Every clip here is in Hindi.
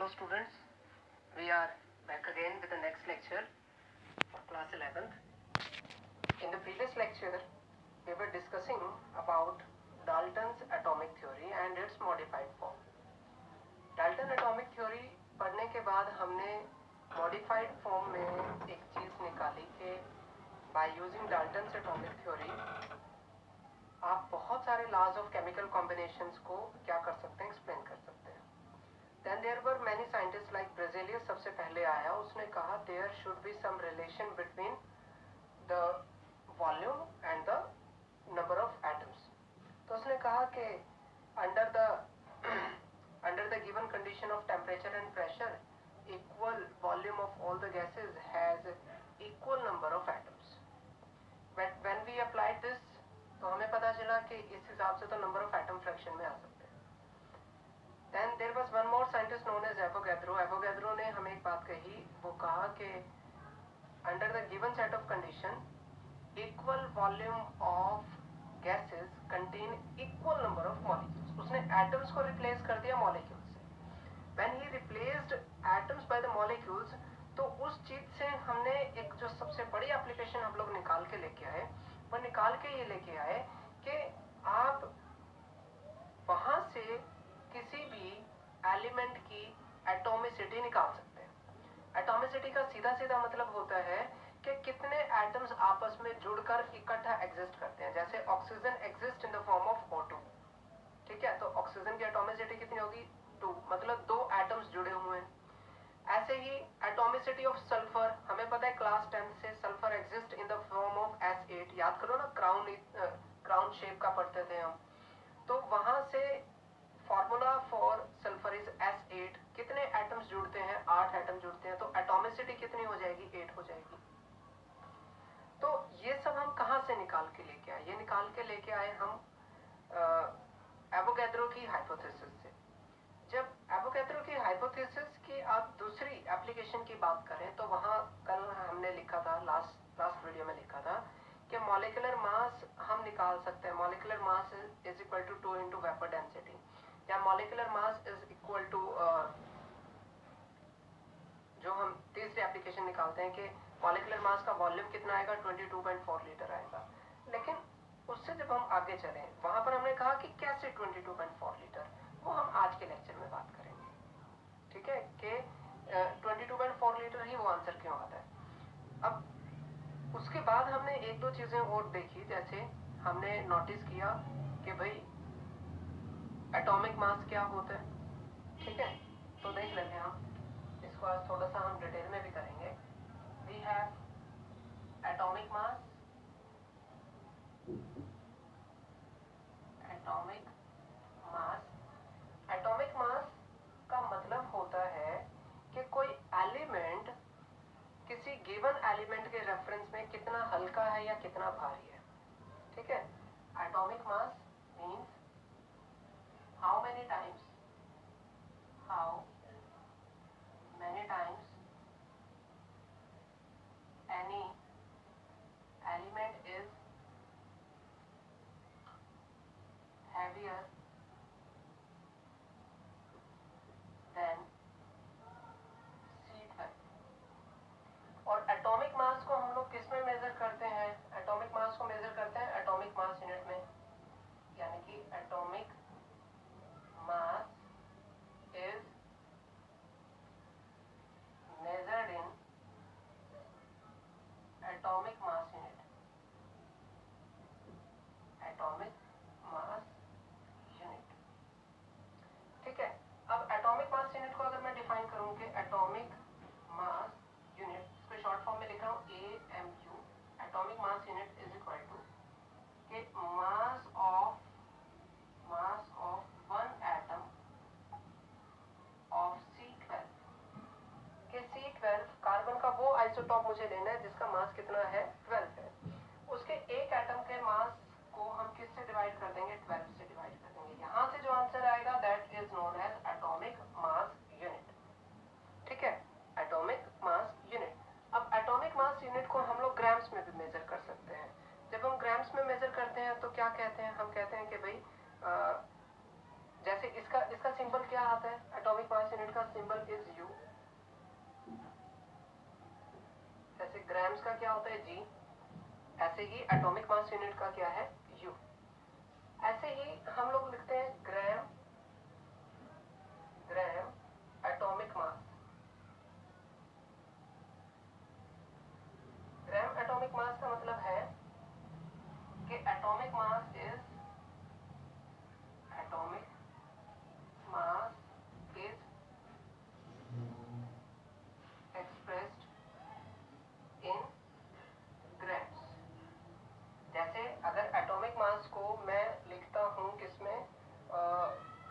Hello students, we are back again with the next lecture for class 11th. In the previous lecture, we were discussing about Dalton's atomic theory and its modified form. Dalton atomic theory पढ़ने के बाद हमने modified form में एक चीज़ निकाली कि by using Dalton's atomic theory आप बहुत सारे laws of chemical combinations को क्या कर सकते हैं, explain कर सकते हैं. Then there were many scientists like Berzelius सबसे पहले आया, उसने कहा there should be some relation between the volume and the number of atoms. तो उसने कहा कि under the given condition of temperature and pressure, equal volume of all the gases has equal number of atoms. But when we applied this, तो हमें पता चला कि इस हिसाब से तो number of atom fraction में आ सकते हैं. Then there was one more scientist known as Avogadro. Avogadro ने हमें एक बात कही, वो कहा कि under the given set of condition, equal volume of gases contain equal number of molecules. उसने atoms को replace कर दिया molecules से. When he replaced atoms by the molecules, तो उस चीज से हमने एक जो सबसे बड़ी application हम लोग निकाल के लेके आए, वो निकाल के ये लेके आए कि आप वहां से किसी भी एलिमेंट की एटॉमिसिटी निकाल सकते हैं. एटॉमिसिटी का सीधा सीधा मतलब होता है कि कितने एटम्स आपस में जुड़कर इकट्ठा एग्जिस्ट करते हैं. जैसे oxygen exist in the form of O2, ठीक है, तो ऑक्सीजन की एटॉमिसिटी कितनी होगी, 2, मतलब 2 एटम्स जुड़े हुए हैं. ऐसे ही एटॉमिसिटी ऑफ सल्फर, हमें पता है क्लास 10 से sulphur exist in the form of S8. याद करो ना, क्राउन शेप का पढ़ते थे हम. तो वहां से formula for sulphur is S8. कितने एटम्स जुड़ते हैं, 8 एटम जुड़ते हैं, तो एटॉमिसिटी कितनी हो जाएगी, 8 हो जाएगी. तो ये सब हम कहां से निकाल के लेके आए, ये निकाल के लेके आए हम एवोगैड्रो की हाइपोथेसिस से. जब एवोगैड्रो की हाइपोथेसिस की आप दूसरी एप्लीकेशन की बात करें, तो वहां कल हमने लिखा था, लास्ट वीडियो में लिखा था कि मॉलिक्यूलर मास हम निकाल सकते हैं. Molecular mass is equal to 2 into vapour density, या molecular mass is equal to, जो हम तीसरी एप्लीकेशन निकालते हैं कि मॉलिक्यूलर मास का वॉल्यूम कितना आएगा, 22.4 लीटर आएगा. लेकिन उससे जब हम आगे चलें, वहां पर हमने कहा कि कैसे 22.4 लीटर, वो हम आज के लेक्चर में बात करेंगे. ठीक है, कि 22.4 लीटर ही वो आंसर क्यों आता है. अब उसके बाद हमने एक दो चीजें और देखी. जैसे हमने नोटिस किया कि भाई एटॉमिक मास क्या होता है. ठीक है, तो देख लेते हैं हम इसको, आज थोड़ा सा हम डिटेल में भी करेंगे. We have atomic mass. Atomic mass, atomic mass का मतलब होता है कि कोई एलिमेंट किसी गिवन एलिमेंट के रेफरेंस में कितना हल्का है या कितना भारी है. ठीक है, atomic mass means how many times any element is heavier than C12. और एटॉमिक मास को हम लोग किस में मेजर करते हैं, एटॉमिक मास को मेजर करते हैं एटॉमिक मास यूनिट में. यानी कि atomic mass is measured in atomic mass unit. Atomic mass unit. ठीक है, अब एटॉमिक मास यूनिट को अगर मैं डिफाइन करूं कि एटॉमिक मास यूनिट, इसको शॉर्ट फॉर्म में लिख रहा हूं AMU. Atomic mass unit is equal to कि mass of one atom of C12. कि C12 कार्बन का वो आइसोटॉप मुझे लेना है जिसका मास कितना है, 12 है. उसके एक एटम के मास को हम किससे डिवाइड कर देंगे, 12 से डिवाइड कर देंगे. यहां से जो आंसर आएगा that is known as atomic mass unit. ठीक है, एटॉमिक मास यूनिट. अब एटॉमिक मास यूनिट को हम लोग ग्राम्स में भी मेजर कर सकते हैं. जब हम ग्राम्स में मेजर करते हैं तो क्या कहते हैं, हम कहते हैं कि भाई जैसे इसका सिंबल क्या आता है एटॉमिक मास यूनिट यूनिट का सिंबल इज यू, जैसे ग्राम्स का क्या होता है जी, ऐसे ही एटॉमिक मास यूनिट का क्या है यू। ऐसे ही हम लोग लिखते हैं gram atomic mass. Gram atomic mass का मतलब है कि atomic mass is expressed in grams. जैसे अगर एटॉमिक मास को मैं लिखता हूँ किसमें,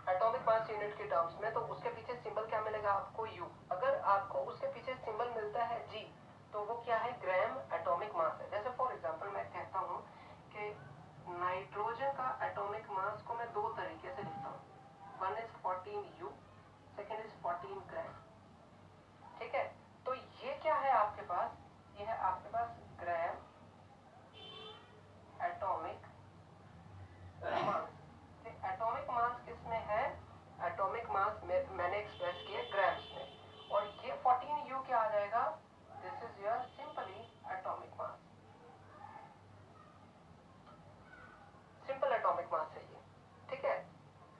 एटॉमिक मास यूनिट के टर्म्स में, तो उसके पीछे सिंबल क्या मिलेगा आपको यू। अगर आपको उसके पीछे सिंबल मिलता है जी, तो वो क्या है ग्राम एटॉमिक मास है। जैसे फॉर एग्जांपल मैं कहता हूँ कि नाइट्रोजन का एटॉमिक मास को मैं दो तरीके से लिखता हूँ, one is 14 you, second is 14 ग्राम। ठीक है, तो ये क्या है आपके पास, ये है आपके पास ग्राम एटॉमिक मास। एटॉमिक मास किसमें है, एटॉमिक मास में मैंने एक्सप्रेस किया ग्राम्स में, और ये 14 यू क्या आ जाएगा, this is your simply atomic mass, simple atomic mass है ये। ठीक है,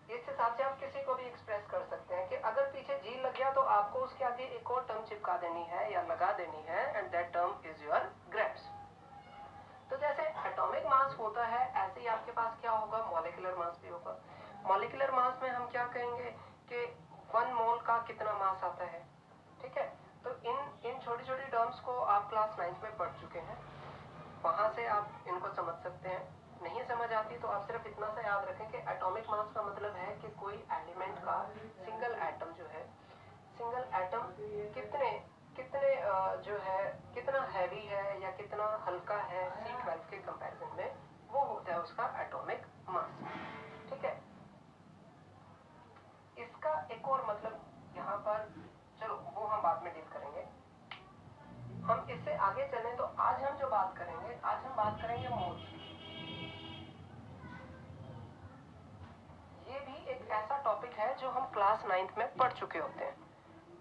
इस हिसाब से आप किसी को भी एक्सप्रेस कर सकते हैं कि अगर पीछे जी लग गया तो आपको उसके आगे एक और टर्म चिपका देनी है या लगा देनी है, and that term is your grams. तो जैसे एटॉमिक मास होता है, ऐसे ही आपके पास क्या होगा, मॉलिक्यूलर मास भी होगा। मॉलिक्यूलर मास में हम क्या कहेंगे कि 1 मोल का कितना मास आता है। ठीक है, तो इन छोटी छोटी टर्म्स को आप क्लास 9th में पढ़ चुके हैं, वहां से आप इनको समझ सकते हैं। नहीं समझ आती तो आप सिर्फ इतना सा याद रखें कि एटॉमिक मास का मतलब है कि कोई एलिमेंट का सिंगल एटम जो है, सिंगल एटम कितने कितने जो है कितना हैवी है या कितना हल्का है C12 के कंपैरिजन में, वो होता है उसका एटॉमिक मास। ठीक है, इसका एक और मतलब यहाँ पर, चलो वो हम बाद में डील करेंगे। हम इससे आगे चलें तो आज हम जो बात करेंगे, आज हम बात करेंगे मोल। ये भी एक ऐसा टॉपिक है जो हम क्लास 9th में पढ़ चुके होते हैं।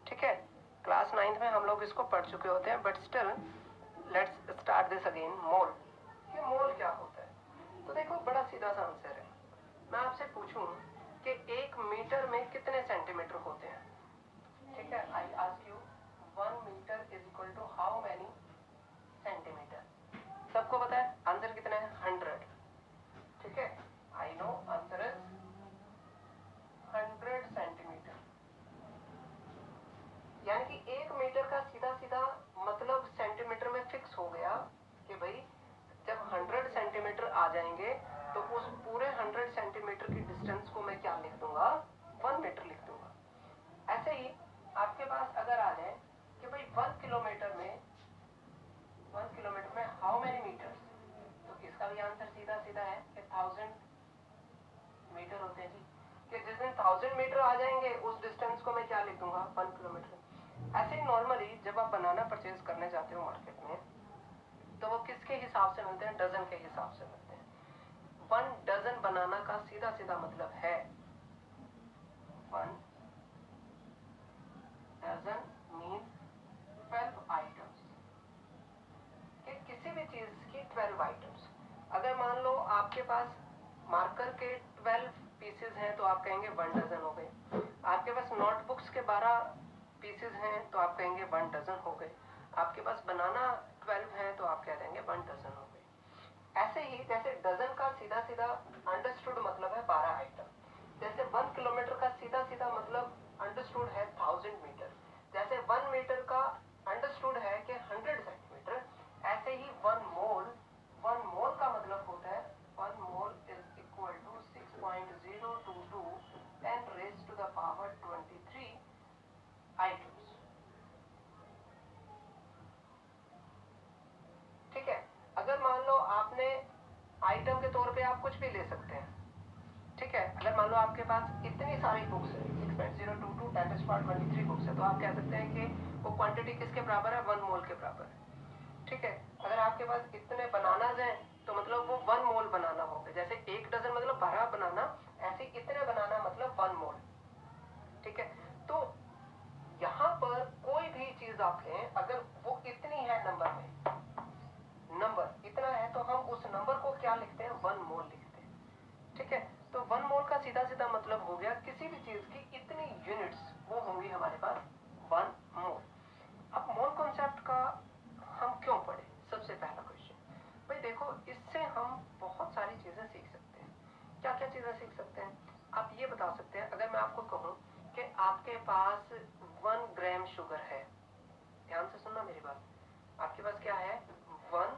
ठीक है, क्लास 9th में हम लोग इसको पढ़ चुके होते हैं, but still let's start this again. Mole, ये मोल क्या होता है, तो देखो बड़ा सीधा सा आंसर है। मैं आपसे पूछूं कि 1 मीटर में कितने सेंटीमीटर होते हैं। ठीक है, I ask you 1 metre is equal to how many centimetre. सबको पता है आंसर कितना है, 100। ठीक है, I know answer is 100 centimetre. यानी कि 1 मीटर का सीधा सीधा मतलब सेंटीमीटर में फिक्स हो गया कि भाई जब 100 सेंटीमीटर आ जाएंगे तो उस पूरे 100 सेंटीमीटर की डिस्टेंस को मैं क्या लिख दूंगा, 1 मीटर लिख दूंगा। ऐसे ही आपके पास अगर आ जाए कि भाई 1 किलोमीटर में हाउ मेनी मीटर्स, तो इसका भी आंसर सीधा सीधा है कि 1000 मीटर होते हैं जी। कि जिस दिन 1000 मीटर आ जाएंगे उस डिस्टेंस को मैं क्या लिख दूंगा, 1 किलोमीटर। ऐसे ही नॉर्मली जब आप बनाना परचेज करने जाते हो मार्केट में, तो वो किसके हिसाब से मिलते हैं, डजन के हिसाब से मिलते हैं। 1 डजन बनाना का सीधा सीधा मतलब है 1 डजन मीन 12 आइटम्स। कि किसी भी चीज की 12 आइटम्स। अगर मान लो आपके पास मार्कर के 12 पीसेज हैं तो आप कहेंगे 1 डजन हो गए। आपके पास नोटबुक्स के 12 पीसेज हैं तो आप कहेंगे 1 डजन हो गए। आपके पास बनाना 12 है तो आप कह देंगे 1 डजन हो गए। ऐसे ही जैसे डजन का सीधा सीधा अंडरस्टूड मतलब है 12 आइटम, जैसे 1 किलोमीटर का सीधा सीधा मतलब अंडरस्टूड है 1000 मीटर, जैसे 1 मीटर का अंडरस्टूड है कि 100 सेंटीमीटर, ऐसे ही 1 मोल का मतलब होता है 1 mole is equal to 6.022 10 raise to the power 23 items. ठीक है, अगर मान लो आपने आइटम के तौर पे आप कुछ भी ले सकते हैं। ठीक है, अगर मान लो आपके पास इतनी सारी बुक्स है, 6.022 10 रेज पावर 23 बुक्स है, तो आप कह सकते हैं कि वो क्वांटिटी किसके बराबर है, 1 मोल के बराबर है। ठीक है, अगर आपके पास इतने बनानाज हैं तो मतलब वो 1 मोल बनाना होगा। जैसे 1 डजन मतलब 12 बनाना, ऐसे इतने बनाना मतलब 1 मोल। ठीक है, तो सीधा सीधा मतलब हो गया किसी भी चीज की इतनी यूनिट्स वो होंगी हमारे पास 1 मोल। अब मोल कॉन्सेप्ट का हम क्यों पढ़े, सबसे पहला क्वेश्चन। भाई देखो, इससे हम बहुत सारी चीजें सीख सकते हैं। क्या क्या चीजें सीख सकते हैं आप ये बता सकते हैं। अगर मैं आपको कहूं कि आपके पास 1 ग्राम शुगर है, ध्यान से सुनना मेरी बात, आपके पास क्या है 1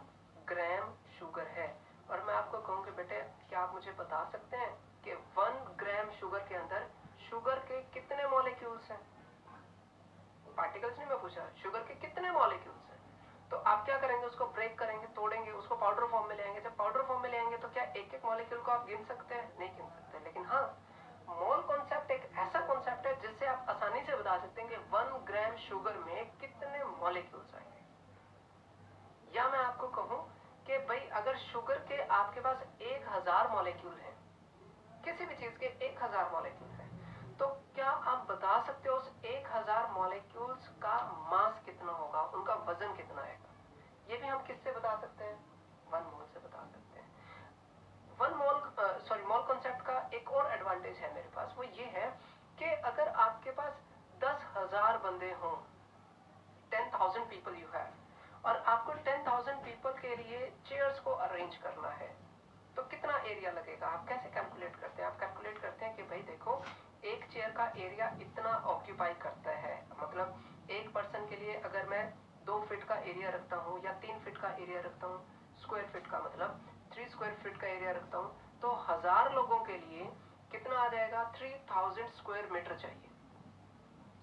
ग्राम शुगर है, और मैं आपको कहूं कि बेटे क्या आप मुझे बता सकते हैं कि 1 ग्राम शुगर के अंदर शुगर के कितने मॉलिक्यूल्स हैं। पार्टिकल्स नहीं मैं पूछा, शुगर के कितने मॉलिक्यूल्स हैं। तो आप क्या करेंगे, उसको ब्रेक करेंगे, तोड़ेंगे, उसको पाउडर फॉर्म में ले आएंगे। जब पाउडर फॉर्म में ले आएंगे तो क्या एक एक मॉलिक्यूल को आप गिन सकते हैं, नहीं गिन सकते। लेकिन हाँ, मोल कॉन्सेप्ट एक ऐसा कॉन्सेप्ट है जिससे आप आसानी से बता सकते हैं कि 1 ग्राम शुगर में कितने मॉलिक्यूल्स आएंगे। या मैं आपको कहूं कि भाई अगर शुगर के आपके पास 1000 मॉलिक्यूल हैं, किसी भी चीज के 1000 मॉलिक्यूल हैं, तो क्या आप बता सकते हो उस 1000 मॉलिक्यूल्स का मास कितना होगा, उनका वजन कितना आएगा। ये भी हम किससे बता सकते हैं, 1 मोल से बता सकते हैं। 1 मोल मोल कॉन्सेप्ट का एक और एडवांटेज है मेरे पास, वो ये है कि अगर आपके पास 10,000 बंदे हों, 10,000 पीपल यू हैव, और आपको 10,000 पीपल के लिए चेयर्स को अरेंज करना है, तो कितना एरिया लगेगा। आप कैसे कैलकुलेट करते हैं, आप कैलकुलेट करते हैं कि भाई देखो एक चेयर का एरिया इतना ऑक्यूपाई करता है, मतलब एक पर्सन के लिए अगर मैं 2 फीट का एरिया रखता हूँ या 3 फीट का एरिया रखता हूँ, स्क्वायर फीट का मतलब 3 स्क्वायर फीट का एरिया रखता हूँ, तो 1000 लोगों के लिए कितना आ जाएगा, 3000 स्क्वायर मीटर चाहिए।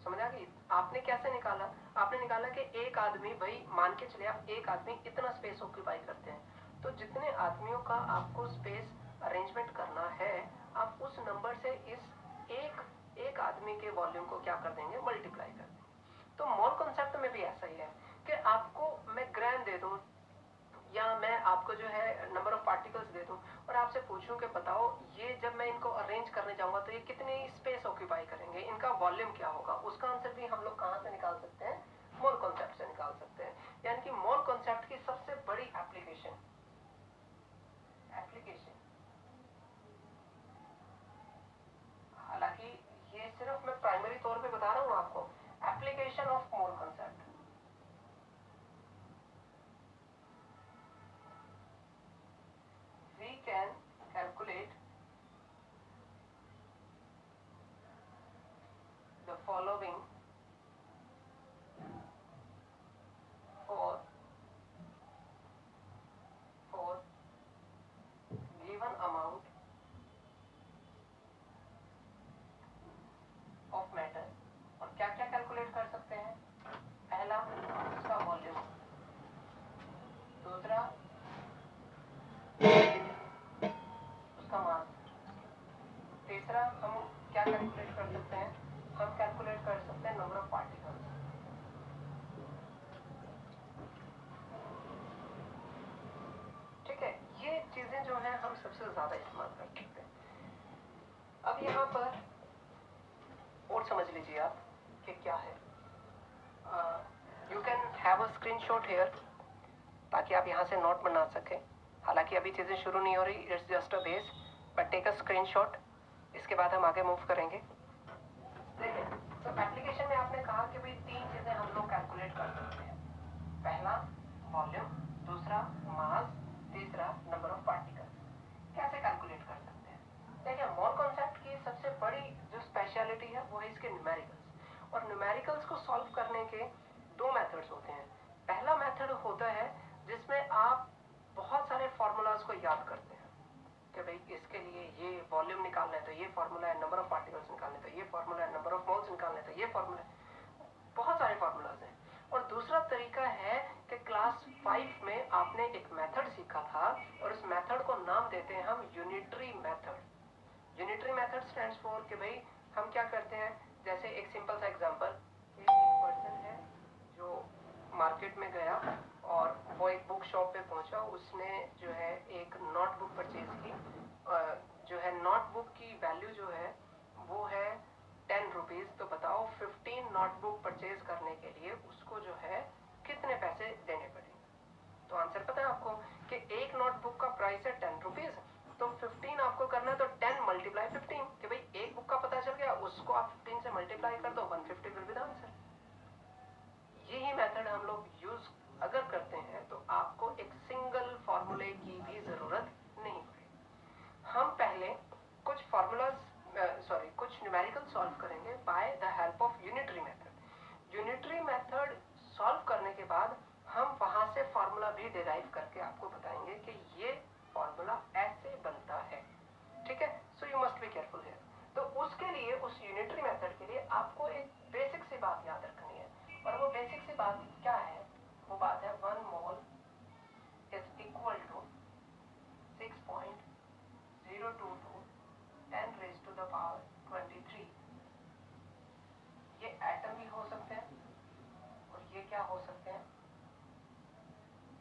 समझ आ गई। आपने कैसे निकाला, आपने निकाला कि एक आदमी, भाई मान के चले आप एक आदमी इतना स्पेस ऑक्यूपाई करते हैं, तो जितने आदमियों का आपको स्पेस अरेंजमेंट करना है, आप उस नंबर से इस एक आदमी के वॉल्यूम को क्या कर देंगे, मल्टीप्लाई कर देंगे। तो मोल कॉन्सेप्ट में भी ऐसा ही है कि आपको मैं ग्राम दे दूं या मैं आपको जो है नंबर ऑफ पार्टिकल्स दे दूं और आपसे पूछूं कि बताओ ये जब मैं इनको अरेंज करने जाऊंगा तो ये कितनी स्पेस ऑक्यूपाई करेंगे, इनका वॉल्यूम क्या होगा, उसका आंसर भी हम लोग कहां से निकाल सकते हैं, मोल कॉन्सेप्ट से निकाल सकते हैं। यानी कि मोल कॉन्सेप्ट की सबसे बड़ी एप्लीकेशन हालांकि ये सिर्फ मैं प्राइमरी तौर पे बता रहा हूं आपको, application of mole concept. We can calculate the following for given amount of matter। और क्या क्या कैलकुलेट कर सकते हैं, पहला उसका वॉल्यूम, दूसरा उसका मास, तीसरा हम क्या कैलकुलेट कर सकते हैं, हम कैलकुलेट कर सकते हैं नंबर ऑफ पार्टिकल्स। ठीक है, ये चीजें जो है हम सबसे ज्यादा इस्तेमाल कर सकते हैं। अब यहाँ पर और समझ लीजिए आप कि क्या है, you can have a screenshot here ताकि आप यहाँ से नोट बना सकें। हालांकि अभी चीजें शुरू नहीं हो रही, it's just a base, but take a screenshot, इसके बाद हम आगे मूव करेंगे। देखिए, तो एप्लीकेशन में आपने कहा कि भाई 3 चीजें हम लोग कैलकुलेट कर सकते हैं, पहला वॉल्यूम, दूसरा मास, तीसरा नंबर ऑफ पार्टिकल्स। कैसे कैलकुलेट कर सकते हैं, देखिए मोल कॉन्सेप्ट की सबसे बड़ी जो स्पेशलिटी है वो है इसके न्यूमेरिकल्स। और न्यूमेरिकल्स को सॉल्व करने के 2 मेथड्स होते हैं। पहला मेथड होता है जिसमें आप बहुत सारे फॉर्मूलाज को याद करते हैं कि भाई इसके लिए ये वॉल्यूम निकालना है तो ये फॉर्मूला है, नंबर ऑफ पार्टिकल्स निकालने तो ये फॉर्मूला है, नंबर ऑफ मोल्स निकालने तो ये फॉर्मूला है, बहुत सारे फॉर्मूलाज हैं। और दूसरा तरीका है कि क्लास 5 में आपने एक मेथड सीखा था और उस मेथड को नाम देते हैं हम unitary method. Unitary method stands for कि भाई हम क्या करते हैं, जैसे एक सिंपल सा एग्जांपल, एक पर्सन है जो मार्केट में गया और वो एक बुक शॉप पे पहुंचा, उसने जो है एक नोटबुक परचेज की, जो है नोटबुक की वैल्यू जो है वो है 10 रुपीज। तो बताओ 15 नोटबुक परचेज करने के लिए उसको जो है कितने पैसे देने पड़ेंगे। तो आंसर पता है आपको कि एक नोटबुक का प्राइस है 10 रुपीज, तो 15 आपको करना है तो 10 मल्टीप्लाई 15, तुक्का पता चल गया, उसको आप 15 से मल्टीप्लाई कर दो, 150 विल बी द आंसर। यही मेथड हम लोग यूज अगर करते हैं तो आपको एक सिंगल फॉर्मूले की भी जरूरत नहीं पड़ेगी। हम पहले कुछ फॉर्मूलाज कुछ न्यूमेरिकल सॉल्व करेंगे by the help of unitary method. Unitary method solve करने के बाद हम वहां से फॉर्मूला भी डिराइव करके आपको बताएंगे कि ये फॉर्मूला ऐसे बनता है, ठीक है। So you must be careful here. तो उसके लिए, उस यूनिटरी मेथड के लिए आपको एक बेसिक सी बात याद रखनी है, और वो बेसिक सी बात क्या है? वो बात है 1 mole is equal to 6.022 10 raised to the power 23। ये एटम भी हो सकते हैं और ये क्या हो सकते हैं?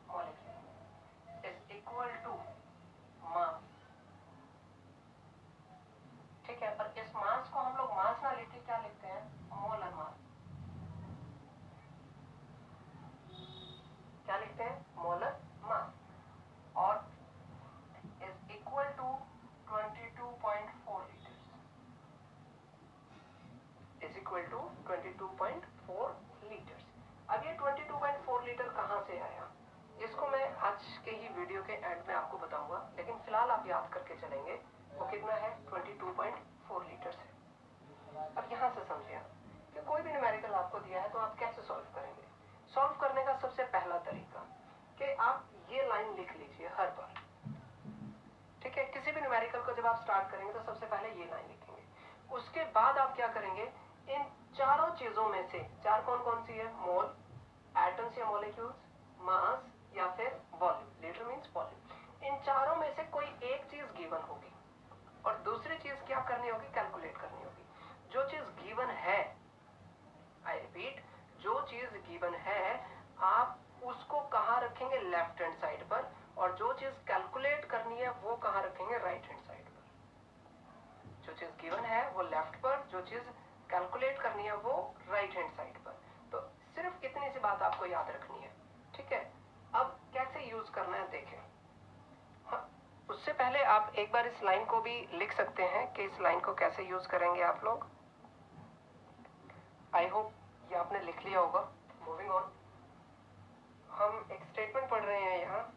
Molecule. Is equal to mass, ठीक है। और इस मास को हम लोग मास ना लिख के क्या लिखते हैं? Molar mass. क्या लिखते हैं? Molar mass. और is equal to 22.4 litres, is equal to 22.4 litres. अब ये 22.4 लीटर कहां से आया, इसको मैं आज के ही वीडियो के एंड में आपको बताऊंगा, लेकिन फिलहाल आप याद करके चलेंगे वो कितना है? 22.4 लीटर है। अब यहां से समझिए कि कोई भी न्यूमेरिकल आपको दिया है तो आप कैसे सॉल्व करेंगे। सॉल्व करने का सबसे पहला तरीका कि आप ये लाइन लिख लीजिए हर बार, ठीक है। किसी भी न्यूमेरिकल को जब आप स्टार्ट करेंगे तो सबसे पहले ये लाइन लिखेंगे। उसके बाद आप क्या करेंगे? इन चारों चीजों में से, चार कौन कौन सी है? मोल, एटम्स या मॉलिक्यूल्स, मास या फिर वॉल्यूम। Litre means volume. इन चारों में से कोई एक चीज गिवन होगी और दूसरी चीज क्या करनी होगी? कैलकुलेट करनी होगी। जो चीज गिवन है, आई रिपीट, जो चीज गिवन है आप उसको कहां रखेंगे? लेफ्ट हैंड साइड पर। और जो चीज कैलकुलेट करनी है वो कहां रखेंगे? राइट हैंड साइड पर। जो चीज गिवन है वो लेफ्ट पर, जो चीज कैलकुलेट करनी है वो राइट हैंड साइड पर। तो सिर्फ इतनी सी बात आपको याद रखनी है, ठीक है। अब कैसे यूज करना है देखें। हाँ, उससे पहले आप एक बार इस लाइन को भी लिख सकते हैं कि इस लाइन को कैसे यूज करेंगे आप लोग। आई होप ये आपने लिख लिया होगा। मूविंग ऑन, हम एक स्टेटमेंट पढ़ रहे हैं यहाँ,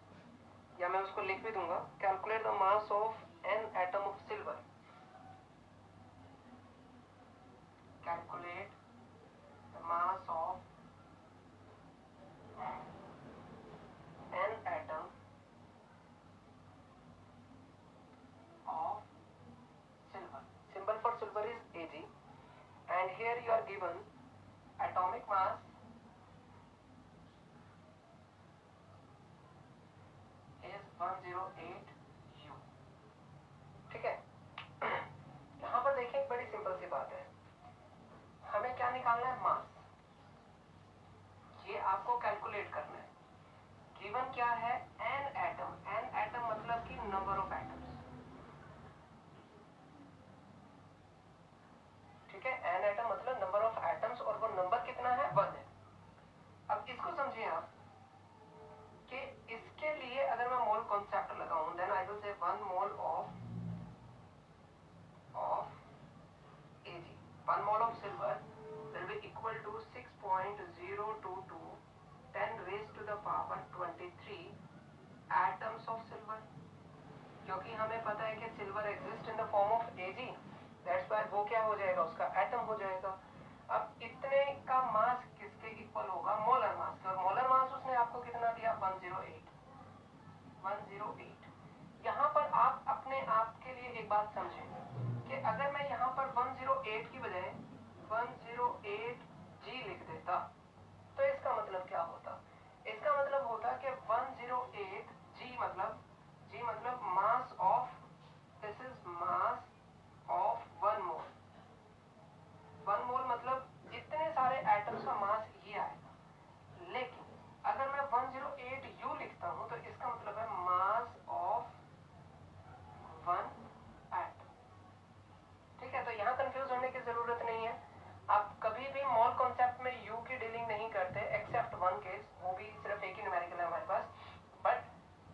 या मैं उसको लिख भी दूंगा। Calculate the mass of an atom of silver. Calculate the mass of an atom of silver. Symbol for silver is Ag, and here you are given atomic mass is 108 U, ठीक है। यहाँ पर देखें, एक बड़ी सिंपल सी बात है, हमें क्या निकालना है? मास। ये आपको कैलकुलेट करना है। गिवन क्या है? An atom. एन एटम मतलब कि नंबर ऑफ एटम्स, ठीक है। एन एटम मतलब नंबर ऑफ एटम्स, और वो नंबर कितना है? 1 है। अब इसको समझिए आप कि इसके लिए अगर मैं मोल कॉन्सेप्ट लगाऊं, then I will say 1 mole of Ag, 1 mole of silver will be equal to 6.022 10 raised to the power 23 atoms of silver। क्योंकि हमें पता है कि silver exist in the form of Ag, that's why वो क्या हो जाएगा? उसका एटम हो जाएगा। अब इतने का मास किसके इक्वल होगा? मोलर मास के। और मोलर मास उसने आपको कितना दिया? 108। 108। यहाँ पर आप अपने आप के लिए एक बात समझें कि अगर मैं यहाँ पर 108 की बजाय 108G लिख देता तो इसका मतलब क्या होता? इसका मतलब होता कि 108G मतलब, G मतलब mass of, this is mass of 1 मोल। 1 मोल मतलब इतने सारे एटम्स का मास ये आएगा। लेकिन अगर मैं 108U लिखता हूं तो इसका मतलब है मास ऑफ 1 एटम, ठीक है। तो यहाँ कंफ्यूज होने की जरूरत नहीं है। आप कभी भी मोल कॉन्सेप्ट में U की डीलिंग नहीं करते, एक्सेप्ट वन केस, वो भी सिर्फ एक ही न्यूमेरिकल है हमारे पास। बट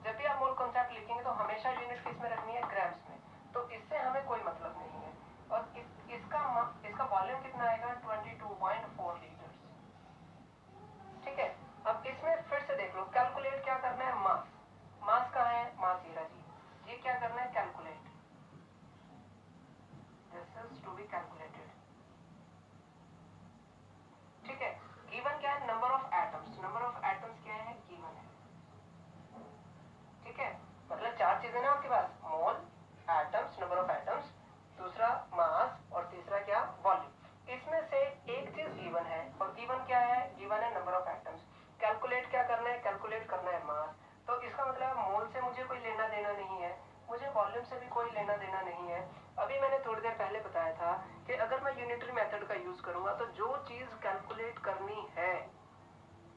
जब भी आप मोल कॉन्सेप्ट लिखेंगे तो हमेशा यूनिट किस में रखनी है? ग्राम्स में। तो इससे हमें कोई मतलब नहीं है। और इसका वॉल्यूम कितना आएगा 22.4 लीटर। ठीक है, अब इसमें फिर से देख लो, कैलकुलेट क्या करना है, मास। मास कहाँ है, मास ये रहा जी, ये क्या करना है, calculate, this is to be calculated. ठीक है, गिवन क्या है, number of atoms, number of atoms क्या है, गिवन है। ठीक है, मतलब चार चीजें ना आपके पास, मोल, एटम्स, नंबर ऑफ एटम्स, दूसरा मास और तीसरा क्या, वॉल्यूम। इसमें से एक चीज गिवन है, और गिवन क्या है, गिवन है नंबर ऑफ एटम्स। कैलकुलेट क्या करना है, कैलकुलेट करना है मास। तो इसका मतलब मोल से मुझे कोई लेना देना नहीं है, मुझे वॉल्यूम से भी कोई लेना देना नहीं है। अभी मैंने थोड़ी देर पहले बताया था कि अगर मैं यूनिटरी मेथड का यूज करूंगा तो जो चीज कैलकुलेट करनी है,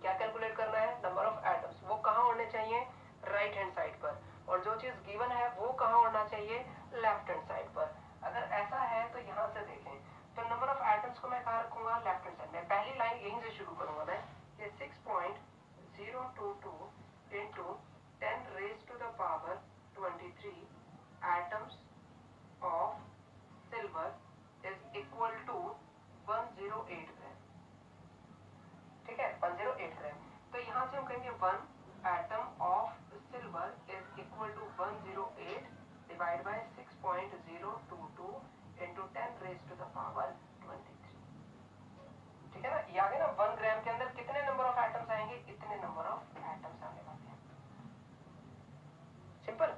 क्या कैलकुलेट करना है, नंबर ऑफ एटम्स, वो कहाँ होने चाहिए, राइट हैंड साइड पर, और जो चीज गिवन है वो कहाँ होना चाहिए, लेफ्ट हैंड साइड पर। अगर ऐसा है तो यहाँ से देखें, तो नंबर ऑफ एटम्स को मैं कहाँ रखूंगा, लेफ्ट हैंड साइड में। पहली लाइन यहीं से शुरू करूंगा मैं, ये 6.022 into 10 raised to the power 23 atoms of silver is equal to 108 ग्राम। ठीक है, 108 ग्राम। तो यहाँ से हम कहेंगे 1 atom of silver is equal to 108 divide by 6.022 into 10 raised to the power 23। ठीक है ना, ये आ गया ना, 1 ग्राम के अंदर कितने नंबर ऑफ एटम्स आएंगे, इतने नंबर ऑफ एटम्स आने वाले हैं। सिंपल।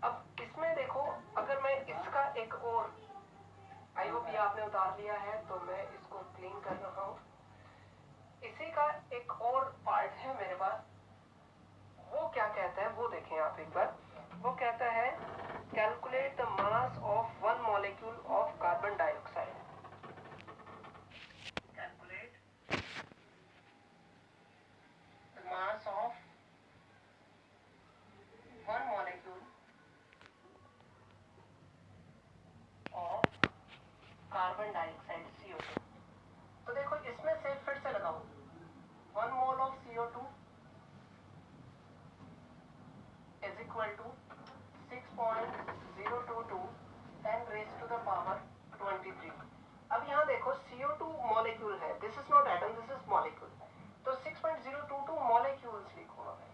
अब इसमें देखो, अगर मैं इसका एक और, आई होप ये आपने उतार लिया है तो मैं इसको क्लीन कर रहा हूँ। इसी का एक और पार्ट है मेरे पास, वो क्या कहता है वो देखें आप एक बार। वो कहता है calculate the mass of one molecule of carbon dioxide. Calculate the mass of one molecule of carbon dioxide CO2। तो देखो इसमें से फिर से लगाओ, 1 mole of CO2 is equal to 6.022 10 raised to the power 23। अब यहाँ देखो CO2 मॉलिक्यूल है, this is not atom, this is molecule. तो 6.022 मॉलिक्यूल्स लिखूंगा मैं।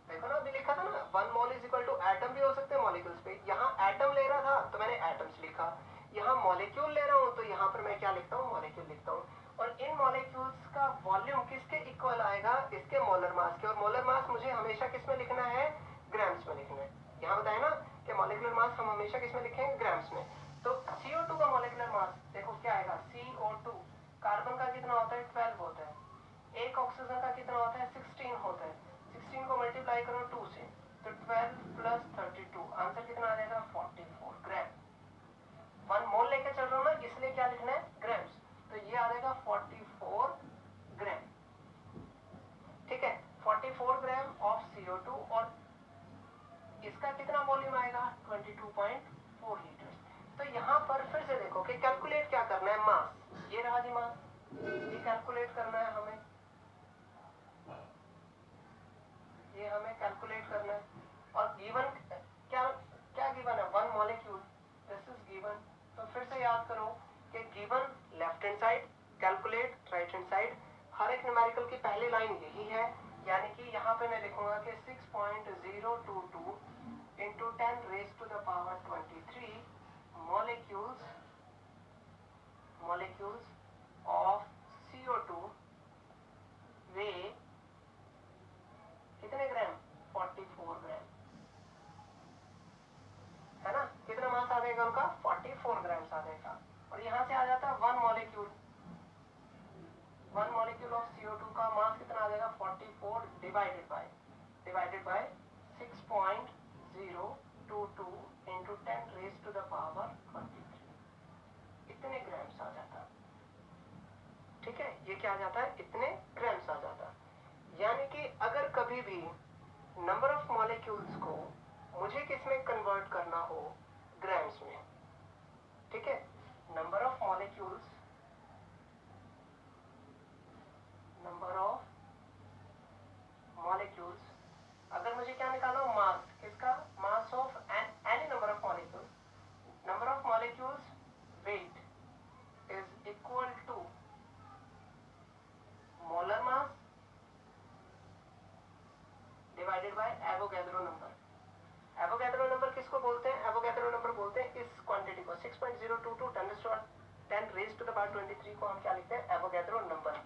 देखो ना, अभी लिखा था ना, 1 mole is equal to, atom भी हो सकते हैं मॉलिक्यूल्स पे, यहाँ एटम ले रहा था तो मैंने एटम्स लिखा, यहाँ मॉलिक्यूल ले रहा हूँ तो यहाँ पर मैं क्या लिखता हूँ, मॉलिक्यूल लिखता हूँ। और इन मॉलिक्यूल्स का वॉल्यूम किसके इक्वल आएगा, इसके मोलर मास के। और मोलर मास मुझे हमेशा किस में लिखना है, ग्राम्स में लिखना है। यहाँ बताया ना कि मॉलिक्यूलर मास हम हमेशा किस में लिखेंगे, ग्राम्स में। तो CO2 का मॉलिक्यूलर मास देखो क्या आएगा, CO2 कार्बन का कितना होता है, 12 होता है। एक ऑक्सीजन का कितना होता है, 16 होता है। 16 को मल्टीप्लाई करो 2 से, तो 12 प्लस 32, आंसर कितना आ जाएगा, 44 ग्राम। 1 मोल लेके चल रहा हूँ ना, इसलिए क्या लिखना है, ग्राम्स। तो ये आ जाएगा 44 ग्राम। ठीक है, 44 ग्राम ऑफ CO2, और इसका कितना वॉल्यूम आएगा, 22.4 लीटर। तो यहाँ पर फिर से देखो कि कैलकुलेट क्या करना है, मास, ये रहा जी मास, ये कैलकुलेट करना है हमें, ये हमें कैलकुलेट करना है। और गिवन क्या, क्या गिवन है, 1 मॉलिक्यूल, दिस इज गिवन। तो फिर से याद करो कि given left hand side, calculate right hand side. हर एक न्यूमेरिकल की पहली लाइन यही है, यानी कि यहाँ पे मैं लिखूंगा कि 6.022 into 10 raised to the power 23 molecules of CO2 weigh कितने ग्राम, 44 ग्राम, है ना। कितना मास आ जाएगा उनका, 44 ग्राम्स आ जाएगा। और यहाँ से आ जाता है 1 मॉलिक्यूल, 1 मॉलिक्यूल ऑफ CO2 का मास कितना आ जाएगा, 44 divided by 6.022 into 10 raised to the power 23, इतने ग्राम्स आ जाता है। ठीक है, ये क्या आ जाता है, इतने ग्राम्स आ जाता है। यानी कि अगर कभी भी नंबर ऑफ मॉलिक्यूल्स को मुझे किस में कन्वर्ट करना हो, ग्राम्स में। ठीक है, नंबर ऑफ मॉलिक्यूल्स, अगर मुझे क्या निकालना हो, मास, किसका, mass of any number of molecules, number of molecules Avogadro number. Avogadro number किसको बोलते हैं? एवोगैड्रो नंबर बोलते हैं इस क्वांटिटी को 6.022 10 रेज़ टू द पावर 23 को हम क्या लिखते हैं? Avogadro number.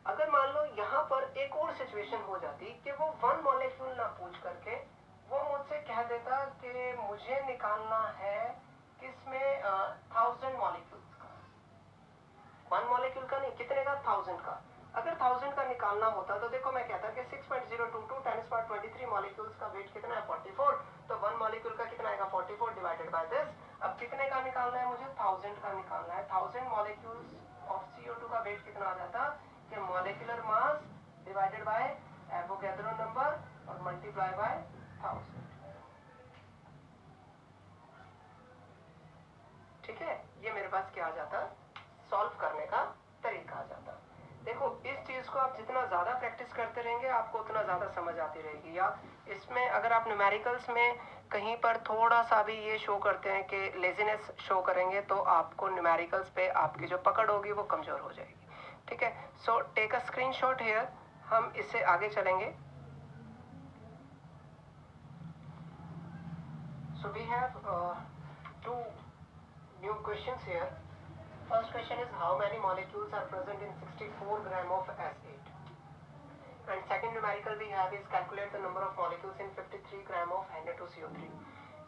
अगर मान लो यहाँ पर एक और सिचुएशन हो जाती कि वो 1 मॉलिक्यूल ना पूछ करके वो मुझसे कह देता कि मुझे निकालना है किसमें 1000 मॉलिक्यूल्स का, 1 मॉलिक्यूल का नहीं, कितने का? 1000 का। अगर 1000 का निकालना होता तो देखो मैं कहता कि 6.022 10⁻23 मॉलिक्यूल्स का वेट कितना है? 44। तो 1 मॉलिक्यूल का कितना आएगा? 44 डिवाइडेड बाय दिस। अब कितने का निकालना है मुझे? 1000 का निकालना है। 1000 मॉलिक्यूल्स ऑफ CO2 का वेट कितना आ जाता कि molecular mass divided by Avogadro number और मल्टीप्लाई बाय 1000। ठीक है, ये मेरे पास क्या आ जाता? सॉल्व करने का तरीका आ जाता। देखो इस चीज को आप जितना ज्यादा प्रैक्टिस करते रहेंगे आपको उतना ज्यादा समझ आती रहेगी। या इसमें अगर आप न्यूमेरिकल्स में कहीं पर थोड़ा सा भी ये शो करते हैं कि लेजीनेस शो करेंगे तो आपको न्यूमेरिकल्स पे आपकी जो पकड़ होगी वो कमजोर हो जाएगी। ठीक है, so take a screenshot here. हम इससे आगे चलेंगे। So we have 2 new questions here. First question is how many molecules are present in 64 gram of S8? And second numerical we have is calculate the number of molecules in 53 gram of Na2CO3.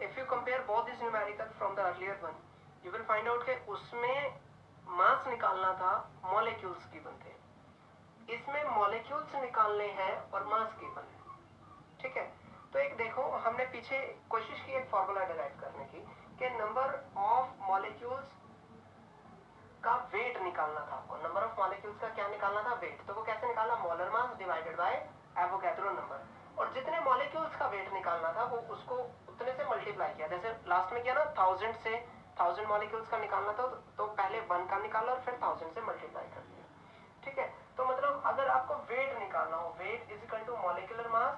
If you compare both these numerical from the earlier one, you will find out कि उसमें मास निकालना था, molecules given थे। इसमें molecules निकालने हैं और मास given है। ठीक है, तो एक देखो हमने पीछे कोशिश की एक फॉर्मूला डिराइव करने की कि नंबर ऑफ मॉलिक्यूल्स का वेट निकालना था आपको। नंबर ऑफ मॉलिक्यूल्स का क्या निकालना था? वेट। तो वो कैसे निकाला? Molar mass divided by Avogadro number. और जितने मॉलिक्यूल्स का वेट निकालना था वो उसको उतने से मल्टीप्लाई किया। जैसे लास्ट में किया ना, 1000 से 1000 मॉलिक्यूल्स का निकालना था तो पहले 1 का निकाला और फिर 1000 से मल्टीप्लाई कर दिया। ठीक है, तो मतलब अगर आपको वेट निकालना हो, weight is equal to molecular mass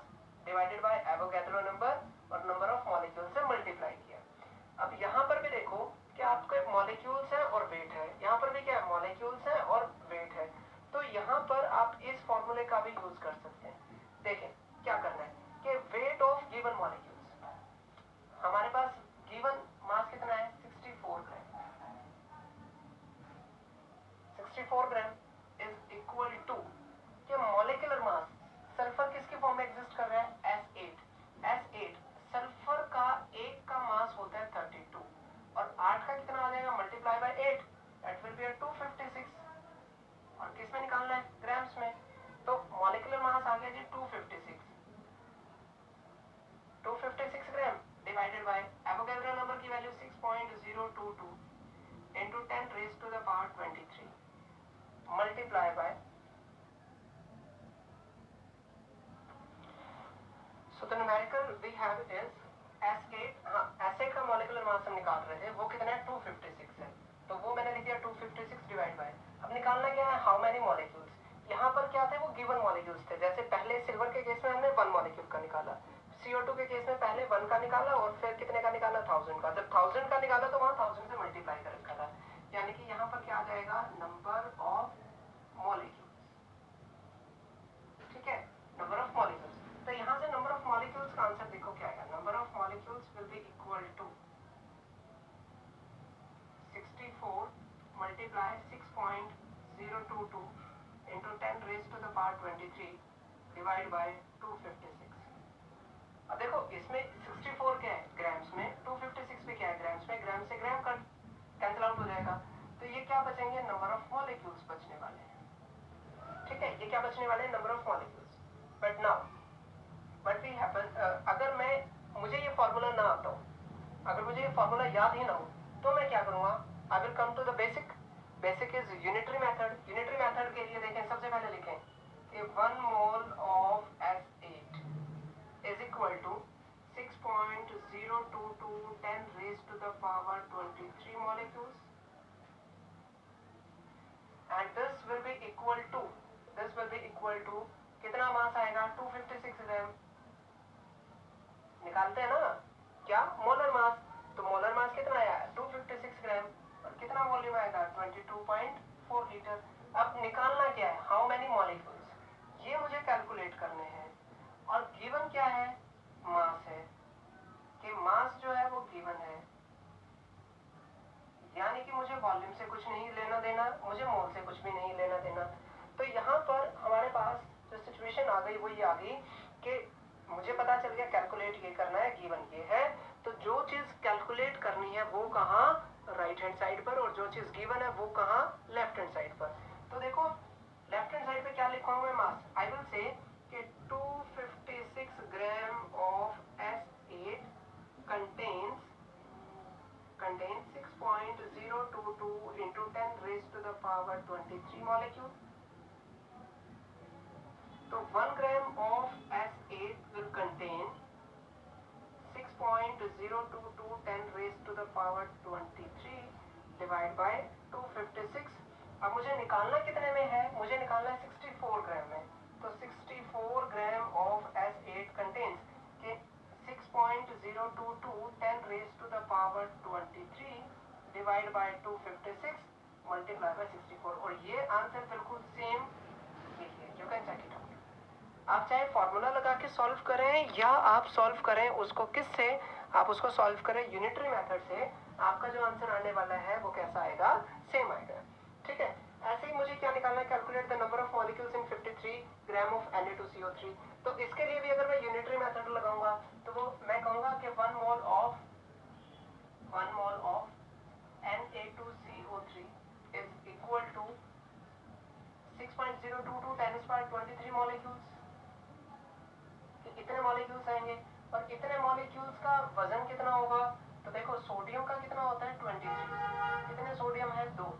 divided by Avogadro number और नंबर ऑफ मॉलिक्यूल से मल्टीप्लाई किया। अब यहाँ पर भी देखो कि आपके मॉलिक्यूल्स है और वेट है, यहाँ पर भी क्या है? मॉलिक्यूल्स है और वेट है। तो यहाँ पर आप इस फॉर्मूले का भी यूज कर सकते हैं। देखें क्या करना है कि वेट ऑफ गिवन मॉलिक्यूल्स, हमारे पास गिवन मास कितना है? 64 ग्राम। 64 ग्राम इज इक्वल टू कि मॉलिक्यूलर मास, सल्फर किसके फॉर्म में एग्जिस्ट कर रहा है? S8। S8 सल्फर का एक का मास होता है 32 और 8 का कितना आ जाएगा? Multiply by 8, that will be 256। और किस में निकालना है? ग्राम्स में। तो मॉलिक्यूलर मास आ गया जी 256। 256 gram divided by Avogadro number की value 6.022 into 10 raised to the power 23 multiply by, so the numerical we have is S8। हाँ, S8 का मॉलिक्यूलर मास हम निकाल रहे थे, वो कितना है? 256 है। तो वो मैंने लिख दिया 256 डिवाइड बाय। अब निकालना क्या है? How many molecules. यहाँ पर क्या थे? वो गिवन मॉलिक्यूल्स थे। जैसे पहले सिल्वर के केस में हमने 1 मॉलिक्यूल का निकाला, CO2 के केस में पहले 1 का निकाला और फिर कितने का निकाला? 1000 का। जब 1000 का निकाला तो वहाँ 1000 से मल्टीप्लाई कर रखा था, यानी कि यहाँ पर क्या आ जाएगा? Number of molecules. ठीक है, नंबर ऑफ मॉलिक्यूल्स। तो यहाँ से नंबर ऑफ मॉलिक्यूल्स का आंसर देखो क्या आएगा? Number of molecules will be equal to 64 multiply 6.022 into 10 raised to the power 23 divide by 256। अब देखो इसमें 64 क्या है? ग्राम्स में। 256 भी क्या है? ग्राम्स में। ग्राम से ग्राम कट कैंसिल आउट हो जाएगा, तो ये क्या बचेंगे? नंबर ऑफ मॉलिक्यूल्स बचने वाले हैं। ठीक है, ये क्या बचने वाले हैं? Number of molecules. But now but we happen, अगर मुझे ये फॉर्मूला ना आता हो, अगर मुझे ये फॉर्मूला याद ही ना हो, तो मैं क्या करूंगा? I will come to the basic. Basic is unitary method. Unitary method के लिए देखें, सबसे पहले लिखें कि 1 mole of S8 is equal to 6.022 10 raised to the power 23 molecules, and this will be equal to कितना मास आएगा? 256 ग्राम। निकालते हैं ना क्या? Molar mass. तो मोलर मास कितना आया? 256 ग्राम। और कितना वॉल्यूम आएगा? 22.4 लीटर। अब निकालना क्या है? हाउ मेनी मॉलिक्यूल्स, ये मुझे कैलकुलेट करने हैं। और गिवन यानी कि मुझे वॉल्यूम से कुछ नहीं लेना देना, मुझे मोल से कुछ भी नहीं लेना देना। तो यहाँ पर हमारे पास जो सिचुएशन आ गई वो ये आ गई कि मुझे पता चल गया कैलकुलेट ये करना है, गिवन ये है, तो जो चीज कैलकुलेट करनी है वो कहाँ, राइट हैंड साइड पर, और जो चीज गिवन है वो कहाँ, लेफ्ट हैंड साइड पर। तो देखो लेफ्ट हैंड साइड पे क्या लिखा हुआ है मास, आई विल से कि 256 gram of S8 contains 6.022 into 10 raised to the power 23 molecule. So 1 gram of S8 will contain 6.022 10 raised to the power 23 divided by 256. अब मुझे निकालना कितने में है, मुझे निकालना है 64 ग्राम में। तो 64 ग्राम ऑफ S8 contains के 6.022 10 raised to the power 23 divided by 256 multiply by 64, और ये आंसर बिल्कुल सेम लिखिए, you can check it out. आप चाहे फॉर्मूला लगा के सॉल्व करें या आप सॉल्व करें उसको किससे, आप उसको सॉल्व करें यूनिटरी मेथड से, आपका जो आंसर आने वाला है वो कैसा आएगा, सेम आएगा। ठीक है, ऐसे ही मुझे क्या निकालना है, calculate the number of molecules in 53 gram of Na2CO3। तो इसके लिए भी अगर मैं यूनिटरी मेथड लगाऊंगा तो वो मैं कहूंगा कि 1 mole of Na2CO3 is equal to 6.022 10 power 23 molecules. इतने मॉलिक्यूल्स आएंगे, और इतने मॉलिक्यूल्स का वजन कितना होगा, तो देखो सोडियम का कितना होता है 23, कितने सोडियम है 2,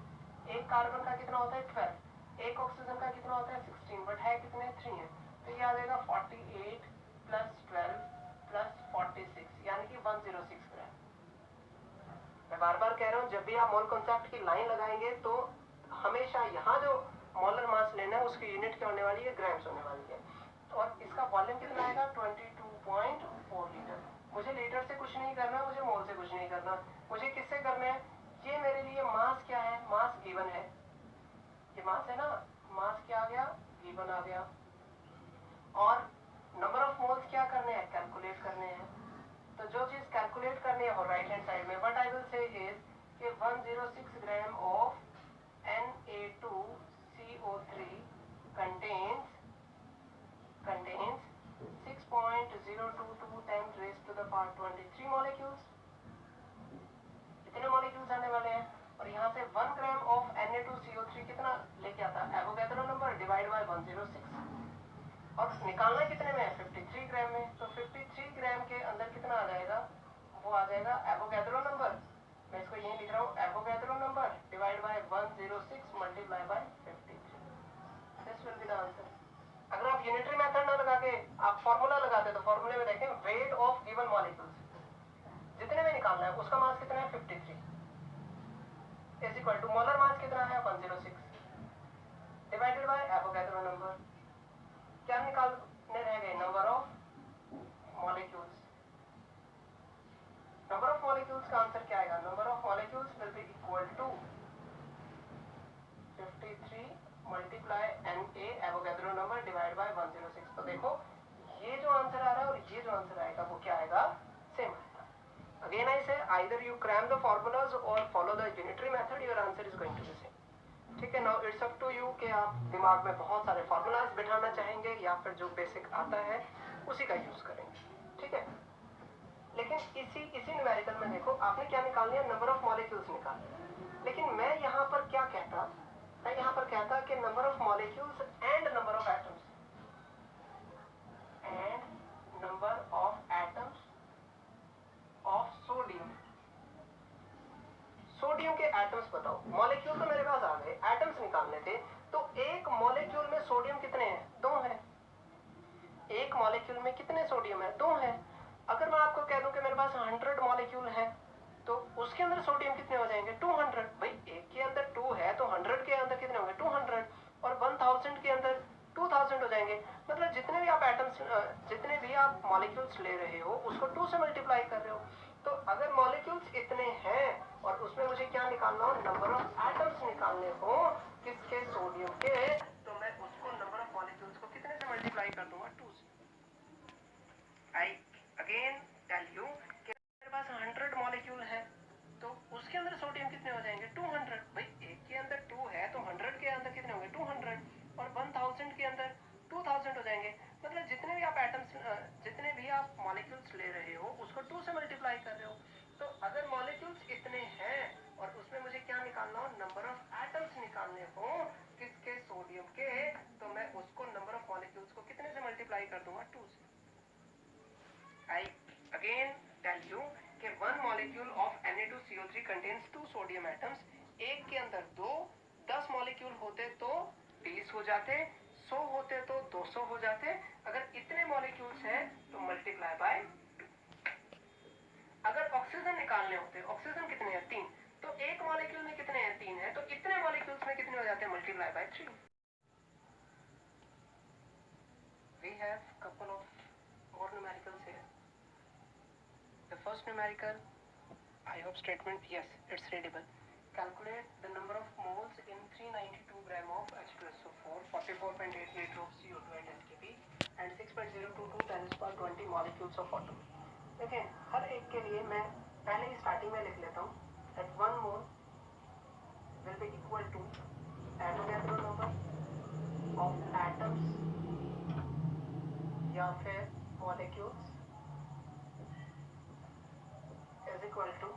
एक कार्बन का कितना होता है 12, एक ऑक्सीजन का कितना होता है 16, बट है कितने 3 है, तो ये आ जाएगा 48 प्लस 12 प्लस 46 यानी कि 106 ग्राम। मैं बार बार कह रहा हूँ जब भी आप मोल कॉन्सेप्ट की लाइन लगाएंगे तो हमेशा यहाँ जो मोलर मास लेना है उसकी यूनिट क्या होने वाली है, ग्राम्स होने वाली है। और इसका वॉल्यूम कितना आएगा 22.4 लीटर। मुझे लीटर से कुछ नहीं करना, मुझे मोल से कुछ नहीं करना, मुझे किससे करना है, ये मेरे लिए मास क्या है, मास गिवन है, ये मास है ना, मास क्या आ गया, गिवन आ गया, और नंबर ऑफ मोल्स क्या करने हैं, कैलकुलेट करने हैं। तो जो चीज कैलकुलेट करनी है वो राइट हैंड साइड में, व्हाट आई विल से इज कि 106 gram of Na2CO3 contains 6.022 10 raised to the power 23 molecules। इतने मॉलिक्यूल्स आने वाले हैं, और यहाँ से 1 ग्राम ऑफ Na2CO3 कितना लेके आता है, एवोगैड्रो नंबर डिवाइड बाय 106, और निकालना कितने में है 53 ग्राम में। तो 53 ग्राम के अंदर कितना आ जाएगा, वो आ जाएगा एवोगैड्रो नंबर, मैं इसको यही लिख रहा हूँ, Avogadro number divide by 106 multiply by 53, this will be the answer. अगर आप यूनिटरी मेथड ना लगा के आप फॉर्मूला लगाते तो फॉर्मूले में देखें वेट ऑफ गिवन मॉलिक्यूल्स जितने में निकालना है उसका मास कितना है 53 is equal to molar mass कितना है 106 डिवाइडेड बाय एवोगैड्रो नंबर। क्या निकालने रह गए, number of molecules. Number of molecules का आंसर क्या आएगा, number of molecules will be equal to 53 multiply Na Avogadro number divide by 106। तो देखो ये जो आंसर आ रहा है और ये जो आंसर आएगा वो क्या आएगा, सेम आएगा। Again I say either you cram the formulas और follow the unitary method, your answer is going to be same. ठीक है, now it's up to you कि आप दिमाग में बहुत सारे फॉर्मूलाज बिठाना चाहेंगे या फिर जो बेसिक आता है उसी का यूज करेंगे। ठीक है, लेकिन इसी न्यूमेरिकल में देखो आपने क्या निकालनी है, नंबर ऑफ मॉलिक्यूल्स निकालनी। लेकिन मैं यहाँ पर क्या कहता, मैं यहाँ पर कहता कि number of molecules and number of atoms, and number of atoms of sodium. Sodium के एटम्स बताओ, मॉलिक्यूल तो मेरे पास आ गए, एटम्स निकालने थे। तो एक मॉलिक्यूल में सोडियम कितने हैं, 2 हैं। एक मॉलिक्यूल में कितने सोडियम है, 2 हैं। अगर मैं आपको कह दूं कि मेरे पास 100 मॉलिक्यूल है तो उसके अंदर सोडियम कितने हो जाएंगे, 200। भाई एक के अंदर 2 है तो 100 के अंदर कितने होंगे, 200, और 1000 के अंदर 2000 हो जाएंगे। मतलब जितने भी आप एटम्स, जितने भी आप मॉलिक्यूल्स ले रहे हो उसको 2 से मल्टीप्लाई कर रहे हो। तो अगर मॉलिक्यूल्स इतने हैं और उसमें मुझे क्या निकालना हो, नंबर ऑफ एटम्स निकालने हो किसके, सोडियम के, तो मैं उसको नंबर ऑफ मॉलिक्यूल्स को कितने से मल्टीप्लाई कर दूंगा, 2 से। आई अगेन टेल यू कि मेरे पास 100 मॉलिक्यूल है तो उसके अंदर सोडियम कितने हो जाएंगे, SiO3 contains 2 sodium atoms. एक के अंदर 10 मॉलिक्यूल होते तो 20 हो जाते, 100 होते तो 200 हो जाते. अगर इतने मॉलिक्यूल्स हैं तो मल्टीप्लाई बाय. अगर ऑक्सीजन निकालने होते, ऑक्सीजन कितने हैं? 3. तो एक मॉलिक्यूल में कितने हैं? 3 है. तो इतने मॉलिक्यूल्स में कितने हो जाते हैं? Multiply by 3. We have couple of more numericals here. The first numerical, I hope statement, yes, it's readable. Calculate the number of moles in 392 gram of H2SO4, 44.8 liter of CO2 at STP, and 6.022 times per 20 molecules of water. देखिए, हर एक के लिए मैं पहले ही स्टार्टिंग में लिख लेता हूँ. That 1 mole will be equal to Avogadro number of atoms या फिर molecules is equal to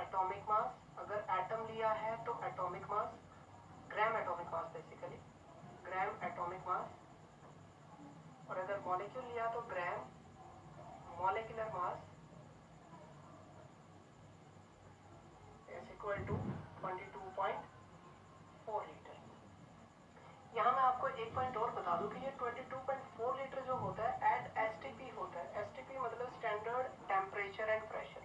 atomic mass. अगर एटम लिया है तो atomic mass, gram atomic mass basically, gram atomic mass. और अगर मॉलिक्यूल लिया तो gram molecular mass is equal to 22.4 litre. यहाँ मैं आपको एक पॉइंट और बता दूं कि ये 22.4 लीटर जो होता है एट एसटीपी होता है. एसटीपी मतलब स्टैंडर्ड टेम्परेचर एंड प्रेशर.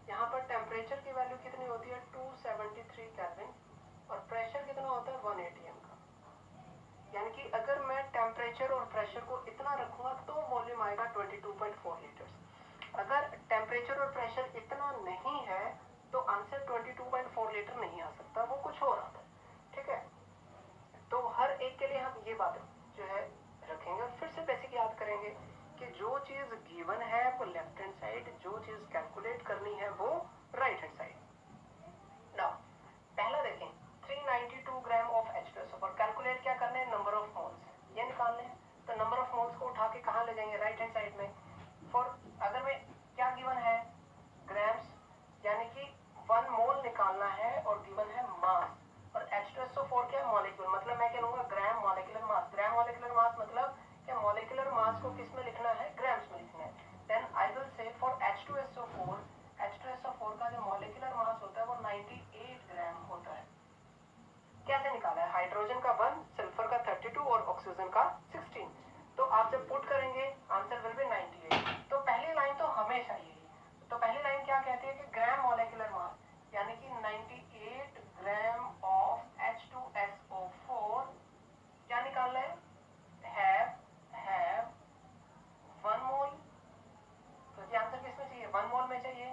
यहाँ पर टेम्परेचर की वैल्यू कितनी होती है? 273 केल्विन. और प्रेशर कितना होता है? 1 atm का. यानी कि अगर मैं टेम्परेचर और प्रेशर को इतना रखूंगा तो वॉल्यूम आएगा 22.4 लीटर्स. अगर टेम्परेचर और प्रेशर इतना नहीं है तो आंसर 22.4 लीटर नहीं आ सकता, वो कुछ और आता है. ठीक है, तो हर एक के लिए हम ये बात जो है रखेंगे. और फिर से बेसिक याद करेंगे कि जो चीज गिवन है वो लेफ्ट हैंड साइड, जो चीज कैलकुलेट करनी है वो राइट हैंड साइड. नाउ पहला देखें, 392 ग्राम ऑफ H2SO4. कैलकुलेट क्या करने हैं? नंबर ऑफ मोल्स ये निकालने हैं. तो नंबर ऑफ मोल्स को उठा के कहाँ ले जाएंगे? राइट हैंड साइड में. फॉर अगर मैं क्या गिवन है? ग्राम्स, यानी कि 1 मोल निकालना है और गिवन है मास. और H2SO4 क्या है? मॉलिक्यूल. मतलब मैं क्या लूंगा? Gram molecular mass. Gram molecular mass मतलब क्या? मॉलिक्यूलर मास को किस में लिखना है? ग्राम्स में लिखना है. Then I will say for H2SO4, H2SO4 का जो मॉलिक्यूलर मास होता है वो 98 ग्राम होता है. कैसे निकाला है? हाइड्रोजन का 1, सल्फर का 32 और ऑक्सीजन का 16. तो आप जब पुट करेंगे आंसर विल बी 98. तो पहली लाइन तो हमेशा यही. तो पहली लाइन क्या कहती है कि ग्राम मॉलिक्यूलर मास, यानी कि 98 ग्राम ऑफ H2SO4 क्या निकालना है? Have 1 mole. तो ये आंसर किसमें चाहिए? 1 मोल में चाहिए.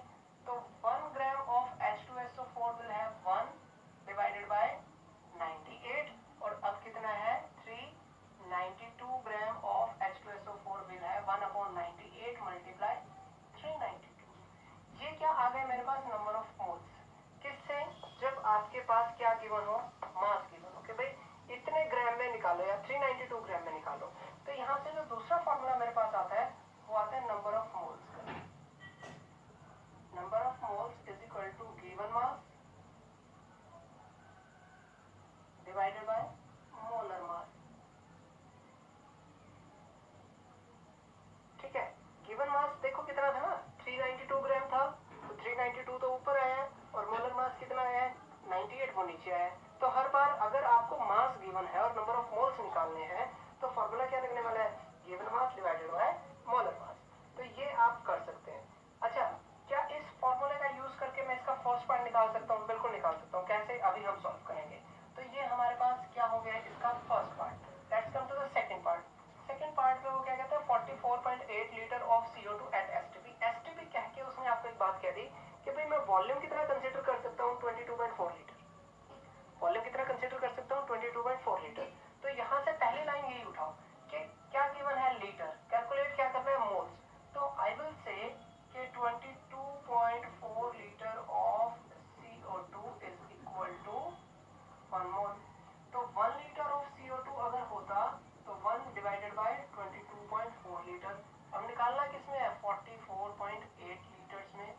तो 1 gram of H2SO4 will have 1 divided by 98. और अब कितना है? 392 gram of H2SO4 will have 1 upon 98 multiply 392. ये क्या आ गए मेरे पास? Number of moles. किससे? जब आपके पास क्या गिवन हो? मास गिवन हो कि भाई इतने ग्राम में निकालो या 392 ग्राम में निकालो. तो यहाँ से जो दूसरा फॉर्मूला मेरे पास आता है वो आता है नंबर ऑफ मोल्स का. Number of moles is equal to given mass divided by molar mass. ठीक है, गिवन मास देखो कितना था ना? 392 ग्राम था. तो 392 तो ऊपर आया है और मोलर मास कितना आया है? 98, वो नीचे आया है. तो हर बार अगर आपको मास गिवन है और नंबर ऑफ मोल्स निकालने हैं तो फॉर्मूला क्या लगने वाला है? Given mass divided by molar mass. तो ये आप कर सकते हैं. अच्छा, क्या इस फॉर्मूले का यूज करके मैं इसका फर्स्ट पार्ट निकाल सकता हूँ? बिल्कुल निकाल सकता हूँ. कैसे? अभी हम सॉल्व करेंगे. तो ये हमारे पास क्या हो गया इसका first part. Let's come to the second part. Second part में वो क्या कहता है? 44.8 litre of CO2 at STP. STP कह के उसने आपको एक बात कह दी कि भाई मैं वॉल्यूम कितना कंसीडर कर सकता हूँ? 22.4 लीटर. वॉल्यूम कितना कंसीडर कर सकता हूँ? 22.4 लीटर. तो यहाँ से पहली लाइन यही उठाओ कि क्या गिवन है? लीटर. कैलकुलेट क्या करना है? मोल्स. तो आई विल से कि 22.4 litre of CO2 is equal to 1 mole. तो 1 लीटर ऑफ CO2 अगर होता तो 1 डिवाइडेड बाय 22.4 लीटर. अब निकालना किसमें है? 44.8 लीटर्स में.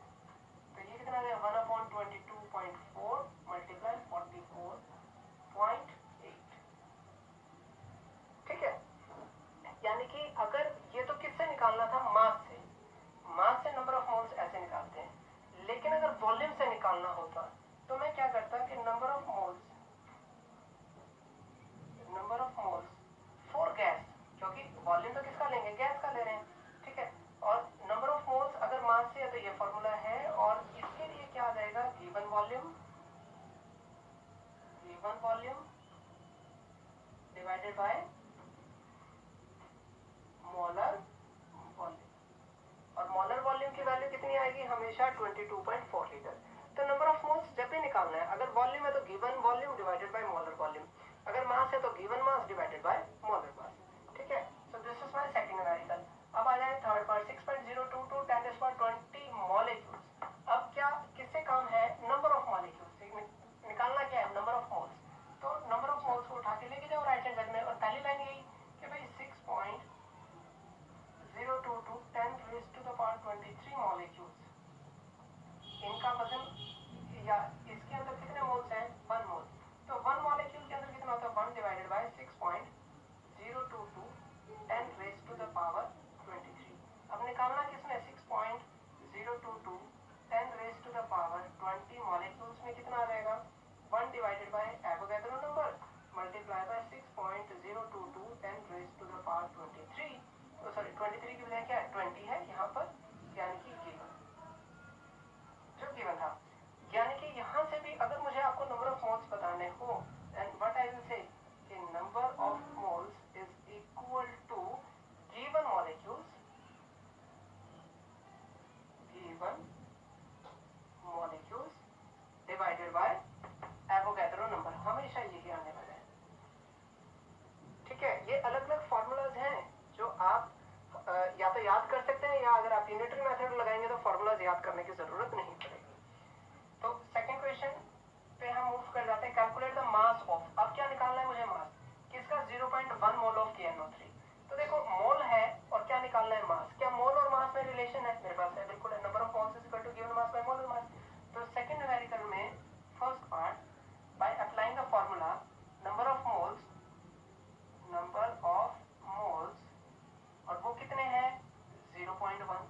तो ये कितना है? 1 अपॉन निकालना होता तो मैं क्या करता कि number of moles for gas, क्योंकि वॉल्यूम तो किसका लेंगे, गैस का ले रहे हैं, ठीक है। और नंबर ऑफ मोल्स अगर मास से है तो ये फॉर्मूला है, और इसके लिए क्या आ जाएगा, given volume divided by molar volume. और मोलर वॉल्यूम की वैल्यू कितनी आएगी, हमेशा 22.4 लीटर। तो नंबर ऑफ मोल्स जब भी निकालना है, अगर वॉल्यूम है तो given volume divided by molar volume, अगर मास है तो given mass divided by molar mass, ठीक है। So this is my second numerical. अब आ जाए थर्ड पार्ट, 6.022 10⁻20 मॉलिक्यूल्स। अब क्या किससे काम है, नंबर ऑफ मॉलिक्यूल्स निकालना, क्या है, नंबर ऑफ मोल्स। तो नंबर ऑफ मोल्स को उठा के लेके जाओ राइट हैंड साइड में, और पहली लाइन यही कि भाई 6.022 10⁻23 मॉलिक्यूल्स, इनका वजन, या इसके अंदर कितने मोल्स हैं, 1 मोल। तो 1 मॉलिक्यूल के अंदर कितना होता है, 1 डिवाइडेड बाय 6.022 10⁻23। अब निकालना किसमें, 6.022 10⁻20 मॉलिक्यूल्स में कितना आ जाएगा, 1 divided by Avogadro number multiply by 6.022 10⁻23। तो सॉरी 23 की बजाय क्या है, 20 है यहाँ पर, यानी कि गिवन, जो गिवन था। यानी कि यहाँ से भी अगर मुझे आपको नंबर ऑफ मोल्स बताने हो, then what I will say कि number of moles is equal to given molecules divided by Avogadro number, हमेशा यही आने वाला है, ठीक है। ये अलग अलग फॉर्मूलाज हैं जो आप या तो याद कर सकते हैं, या अगर आप यूनिटरी मेथड लगाएंगे तो फॉर्मूलाज याद करने की जरूरत नहीं पड़ेगी। तो सेकंड क्वेश्चन पे हम मूव कर जाते हैं, कैलकुलेट द मास ऑफ। अब क्या निकालना है मुझे, मास किसका, 0.1 मोल ऑफ KNO3। तो देखो मोल है और क्या निकालना है, मास। क्या मोल और मास में रिलेशन है, मेरे पास है, बिल्कुल है, number of moles is equal to given mass by molar mass. तो सेकंड न्यूमेरिकल में first part, by applying the formula number of moles, और वो कितने हैं, 0.1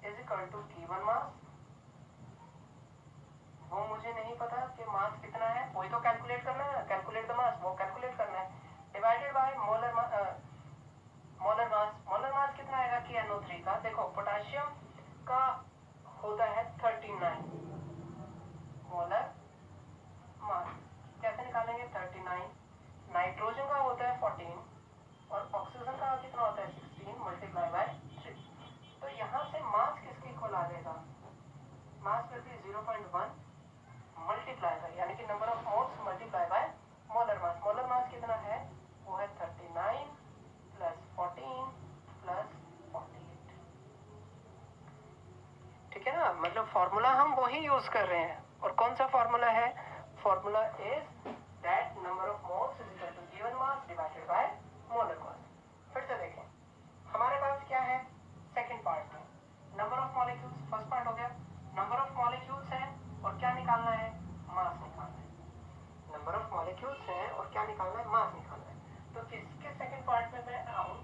is equal to given mass, वो मुझे नहीं पता कि मास कितना है, वही तो कैलकुलेट करना है, कैलकुलेट द मास, वो कैलकुलेट करना है, divided by molar mass. Molar mass कितना आएगा KNO3 का, देखो पोटेशियम का होता है 39 मोलर मास, कैसे निकालेंगे, 39, नाइट्रोजन का होता है 14, और ऑक्सीजन का कितना होता है 16 मल्टीप्लाई बाय 3। तो यहाँ से मास किसके इक्वल आ जाएगा, mass will be 0.1 multiply by, यानी कि number of moles multiply by molar mass. Molar mass कितना है, वो है 39 प्लस 14 प्लस 48, ठीक है ना। मतलब फॉर्मूला हम वही यूज कर रहे हैं, और कौन सा फॉर्मूला है, formula is that number of moles is equal to given mass divided by molar mass. फिर से देखें, हमारे पास क्या है, सेकंड पार्ट में number of molecules, first part हो गया, नंबर ऑफ मॉलिक्यूल्स है और क्या निकालना है, मास निकालना है। नंबर ऑफ मॉलिक्यूल्स है और क्या निकालना है, मास निकालना है। तो इसके सेकंड पार्ट में मैं आऊं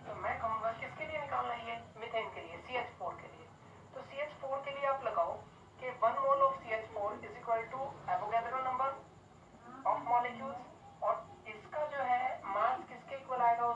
तो मैं कहूंगा किसके लिए निकालना है, ये मीथेन के लिए, CH4 के लिए। तो CH4 के लिए आप लगाओ कि 1 mole of CH4 is equal to Avogadro number of molecules, और इसका जो है मास किसके इक्वल आएगा,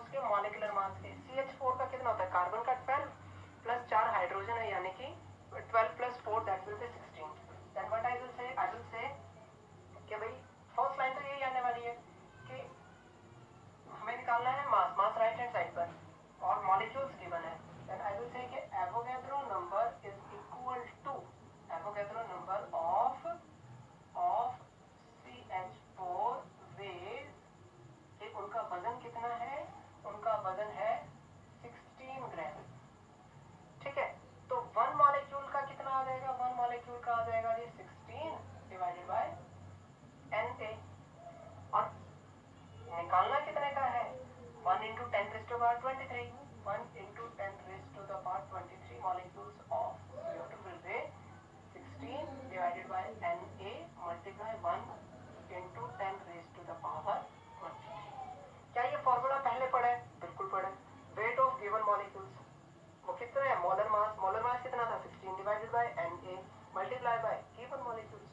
मल्टीप्लाई बाय गिवन मॉलिक्यूल्स,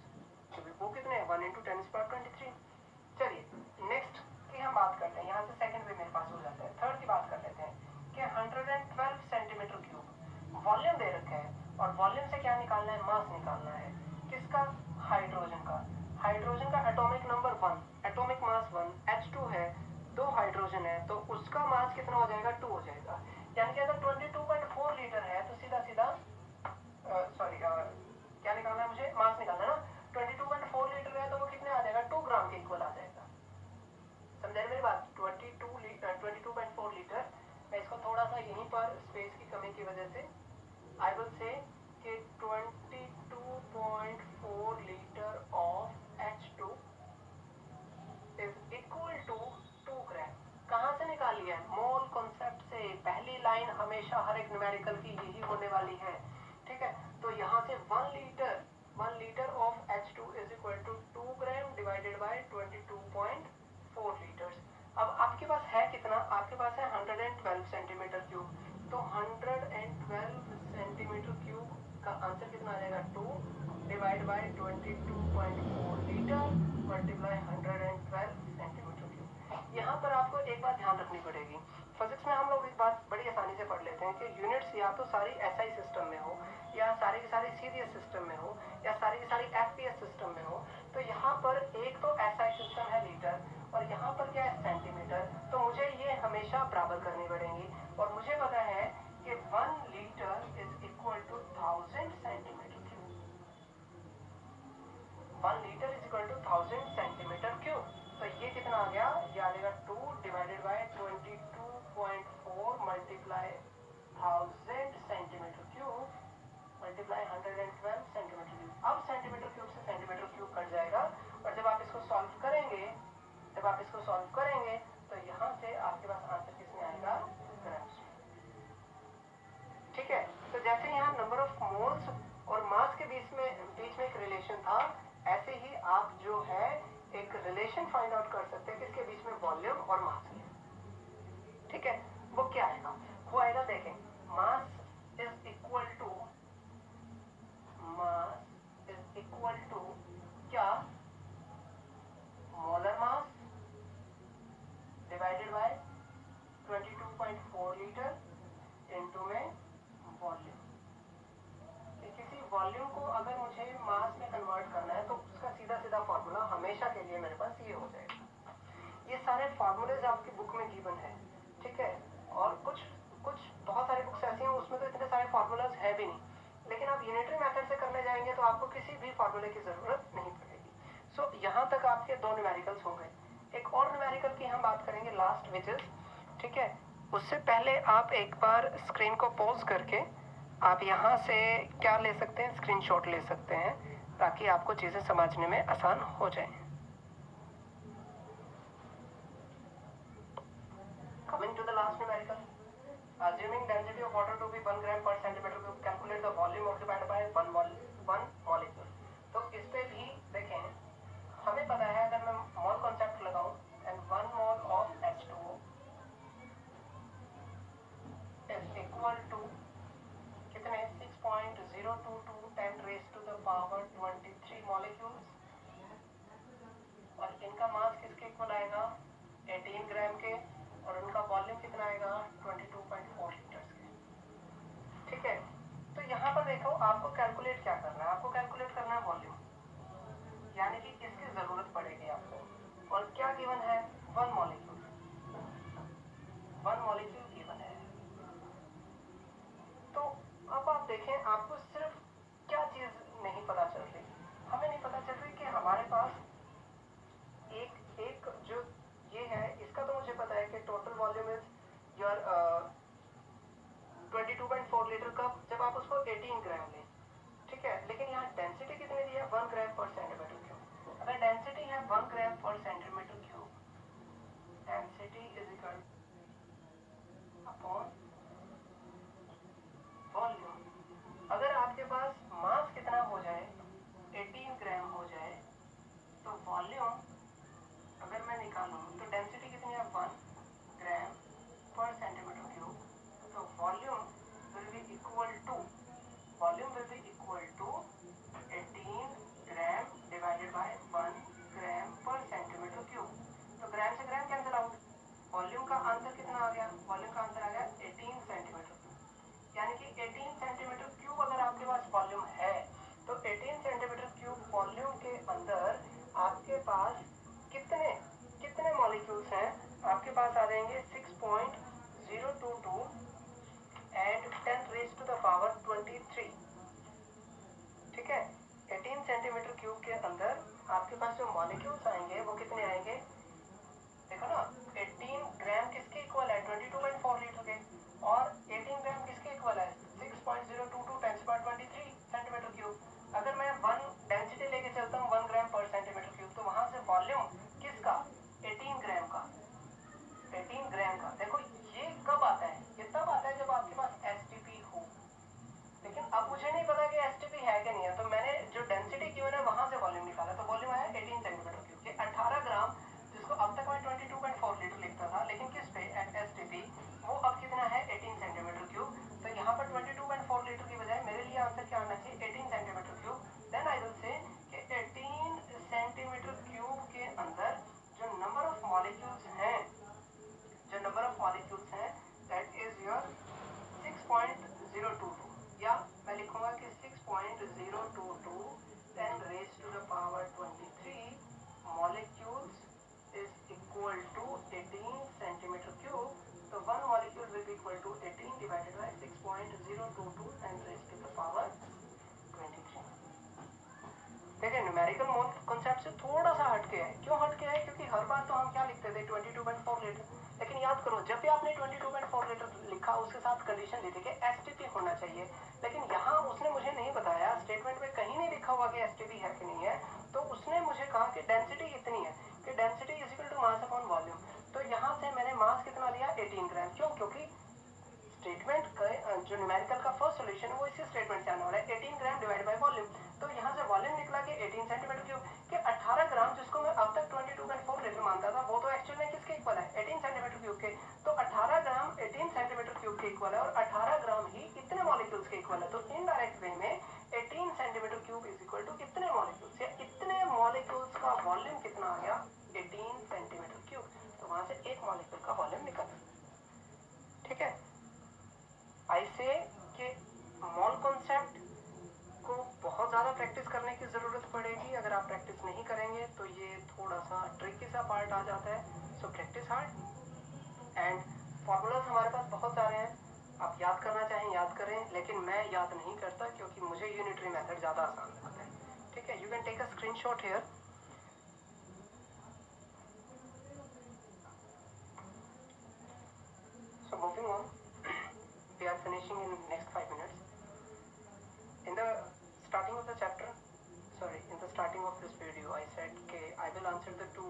वो कितने हैं 1 × 10⁻23। चलिए नेक्स्ट की हम बात करते हैं, यहाँ से सेकंड वे मेरे पास हो जाता है। थर्ड की बात कर लेते हैं कि 112 सेंटीमीटर क्यूब वॉल्यूम दे रखा है और वॉल्यूम से क्या निकालना है, मास निकालना है। किसका, हाइड्रोजन का। हाइड्रोजन का atomic number 1, atomic mass 1, H2 है, 2 हाइड्रोजन है, तो उसका मास कितना हो जाएगा, 2 हो जाएगा। यानी कि अगर 22.4 लीटर है तो सीधा सीधा सॉरी क्या निकालना है मुझे, मास निकालना है ना। 22.4 लीटर है तो वो कितने आ जाएगा, 2 ग्राम के इक्वल आ जाएगा। समझे मेरी बात, 22.4 लीटर। मैं इसको थोड़ा सा यहीं पर स्पेस की कमी की वजह से आई विल से कि 22.4 litre of H2 is equal to 2 gram. कहाँ से निकाल लिया है, मोल कॉन्सेप्ट से। पहली लाइन हमेशा हर एक न्यूमेरिकल की यही होने वाली है, ठीक है। तो यहाँ से 1 litre of H2 is equal to 2 gram divided by 22.4 litres. अब आपके पास है कितना, आपके पास है 112 सेंटीमीटर क्यूब। तो 112 सेंटीमीटर क्यूब का आंसर कितना आ जाएगा, 2 divide by 22.4 litre multiply 112 centimetre cube. यहाँ पर आपको एक बात ध्यान रखनी पड़ेगी। फिजिक्स में हम लोग एक बात बड़ी आसानी से पढ़ लेते हैं कि यूनिट्स या तो सारी SI सिस्टम में हो, या सारी की सारी CDS सिस्टम में हो, या सारी की सारी FPS सिस्टम में हो। तो यहाँ पर एक तो SI सिस्टम है लीटर और यहाँ पर क्या है, सेंटीमीटर। तो मुझे ये हमेशा बराबर करनी पड़ेंगी और मुझे पता है कि 1 litre is equal to 1000 centimetre cube. 1 litre is equal to 1000 centimetre cube. तो ये कितना आ गया, ये आ जाएगा 2 divided by 22.4 multiply 1000 centimetre cube multiply 112 centimetre cube. अब सेंटीमीटर क्यूब से सेंटीमीटर क्यूब कट जाएगा और जब आप इसको सॉल्व करेंगे तो यहाँ से आपके पास आंसर किसमें आएगा, ग्राम्स में। ठीक है, तो जैसे यहाँ नंबर ऑफ मोल्स और मास के बीच में एक रिलेशन था, ऐसे ही आप जो है एक रिलेशन फाइंड आउट कर सकते हैं किसके बीच में, वॉल्यूम और मास के। ठीक है, वो क्या आएगा, वो आएगा, देखें, मास इज इक्वल टू क्या, molar mass divided by 22.4 litre into में वॉल्यूम। किसी वॉल्यूम को अगर मुझे मास में कन्वर्ट करना है तो उसका सीधा सीधा फॉर्मूला हमेशा के लिए मेरे पास ये हो जाएगा। ये सारे फॉर्मूलेज आपकी बुक में गिवन है, ठीक है। और कुछ बहुत सारी बुक्स ऐसी हैं उसमें तो इतने सारे फॉर्मूलाज है भी नहीं, लेकिन आप यूनिटरी मेथड से करने जाएंगे तो आपको किसी भी फॉर्मूले की जरूरत नहीं पड़ेगी। सो यहाँ तक आपके 2 न्यूमेरिकल्स हो गए। एक और न्यूमेरिकल की हम बात करेंगे लास्ट, विच इज, ठीक है। उससे पहले आप एक बार स्क्रीन को पॉज करके आप यहाँ से क्या ले सकते हैं, स्क्रीनशॉट ले सकते हैं ताकि आपको चीजें समझने में आसान हो जाए। Coming to the last numerical, assuming density of water to be 1 gram per centimeter cube, calculate the volume occupied by one molecule। तो इस पे भी देखें, हमें पता है अगर मैं मोल कॉन्सेप्ट लगाऊं and 1 mole of H2O is equal to कितने, 6.022 10 raised to the power 23 molecules, और इनका मास किसके इक्वल आएगा, 18 ग्राम के, और उनका वॉल्यूम कितना आएगा, 22.4 लीटर्स के। ठीक है, तो यहाँ पर देखो आपको कैलकुलेट क्या करना है, आपको कैलकुलेट करना है वॉल्यूम, यानी कि किसकी जरूरत पड़ेगी आपको, और क्या गिवन है, 1 मॉलिक्यूल गिवन है। तो अब आप देखें, आपको सिर्फ क्या चीज नहीं पता चल रही, हमें नहीं पता चल रही कि हमारे पास एक जो ये है, इसका तो मुझे पता है कि total volume is your 22.4 litre का, जब आप उसको 18 ग्राम लें, ठीक है। लेकिन यहाँ आपके पास आ जाएंगे 6.022 and 10 raise to the power 23। ठीक है, 18 सेंटीमीटर क्यूब के अंदर आपके पास जो मॉलिक्यूल्स आएंगे वो कितने आएंगे? देखो ना, 18 ग्राम किसके इक्वल है? 22.4 लीटर के। और 18 ग्राम किसके इक्वल है? 6.022 10 पावर 23 सेंटीमीटर क्यूब। अगर मैं 1 डेंसिटी लेके चलता हूँ 1 ग्राम पर सेंटीमीटर क्यूब, तो वहां से वॉल्यूम किसका? 18 ग्राम का। 18 ग्राम का। देखो ये कब आता है? ये तब आता है जब आपके पास एसटीपी हो। लेकिन अब मुझे नहीं पता कि एसटीपी है कि नहीं है, तो मैंने जो डेंसिटी की है वहां से वॉल्यूम निकाला, तो वॉल्यूम आया 18 सेंटीमीटर क्यूब। ये 18 ग्राम जिसको अब तक मैं 22.4 लीटर लिखता था, लेकिन किस पे? एट एसटीपी, वो अब कितना है? 18 सेंटीमीटर क्यूब। तो यहाँ पर 22.4 लीटर की बजाय मेरे लिए आंसर क्या आना चाहिए? 18 centimetre cube. Then I will say कि 18 सेंटीमीटर क्यूब के अंदर जो नंबर ऑफ मॉलिक्यूल्स हैं, जो नंबर ऑफ मॉलिक्यूल्स हैं, दैट इज योर 6.022, या मैं लिखूंगा कि 6.022 10 raise to the power 23 molecules is equal to 18 centimeter cube. So one molecule will be equal to 18 divided by 6.022 10 raised to the power 23. देखिए, न्यूमेरिकल मोल कॉन्सेप्ट से थोड़ा सा हटके है। क्यों हटके है? क्योंकि हर बार तो हम क्या लिखते थे? 22.4 लीटर। लेकिन याद करो, जब भी आपने 22.4 लीटर लिखा, उसके साथ कंडीशन दी थी कि एसटीपी होना चाहिए। लेकिन यहाँ उसने मुझे नहीं बताया, स्टेटमेंट में कहीं नहीं लिखा हुआ कि एसटीपी है कि नहीं है। तो उसने मुझे कहा कि डेंसिटी इतनी है, कि density is equal to mass upon volume. तो यहाँ से मैंने मास कितना लिया? 18 ग्राम। क्यों? क्योंकि स्टेटमेंट का जो न्यूमेरिकल का फर्स्ट सॉल्यूशन है वो इसी स्टेटमेंट से आने वाला है, 18 ग्राम डिवाइड बाय वॉल्यूम। तो यहाँ से वॉल्यूम निकला कि 18 सेंटीमीटर क्यूब के। 18 ग्राम जिसको मैं अब तक 22.4 लीटर मानता था, वो तो एक्चुअल में किसके इक्वल है? 18 सेंटीमीटर क्यूब के। तो 18 ग्राम 18 सेंटीमीटर क्यूब के इक्वल है, और 18 ग्राम ही इतने मॉलिक्यूल्स के इक्वल है। तो इनडायरेक्ट वे में 18 centimetre cube is equal to इतने मॉलिक्यूल्स, या इतने मॉलिक्यूल्स का वॉल्यूम कितना आ गया? 18 सेंटीमीटर क्यूब। तो वहां से एक मॉलिक्यूल का वॉल्यूम निकल। ठीक है, ऐसे कि मॉल कॉन्सेप्ट को बहुत ज़्यादा प्रैक्टिस करने की ज़रूरत पड़ेगी। अगर आप प्रैक्टिस नहीं करेंगे तो ये थोड़ा सा ट्रिकी सा पार्ट आ जाता है। So practice hard. And formulas हमारे पास बहुत सारे हैं, आप याद करना चाहें याद करें, लेकिन मैं याद नहीं करता क्योंकि मुझे यूनिटरी मेथड ज़्यादा आसान लगता है। ठीक है, you can take a screenshot here. So moving on, we are finishing in next 5 minutes. In the starting of the chapter, sorry, in the starting of this video I said कि I will answer the two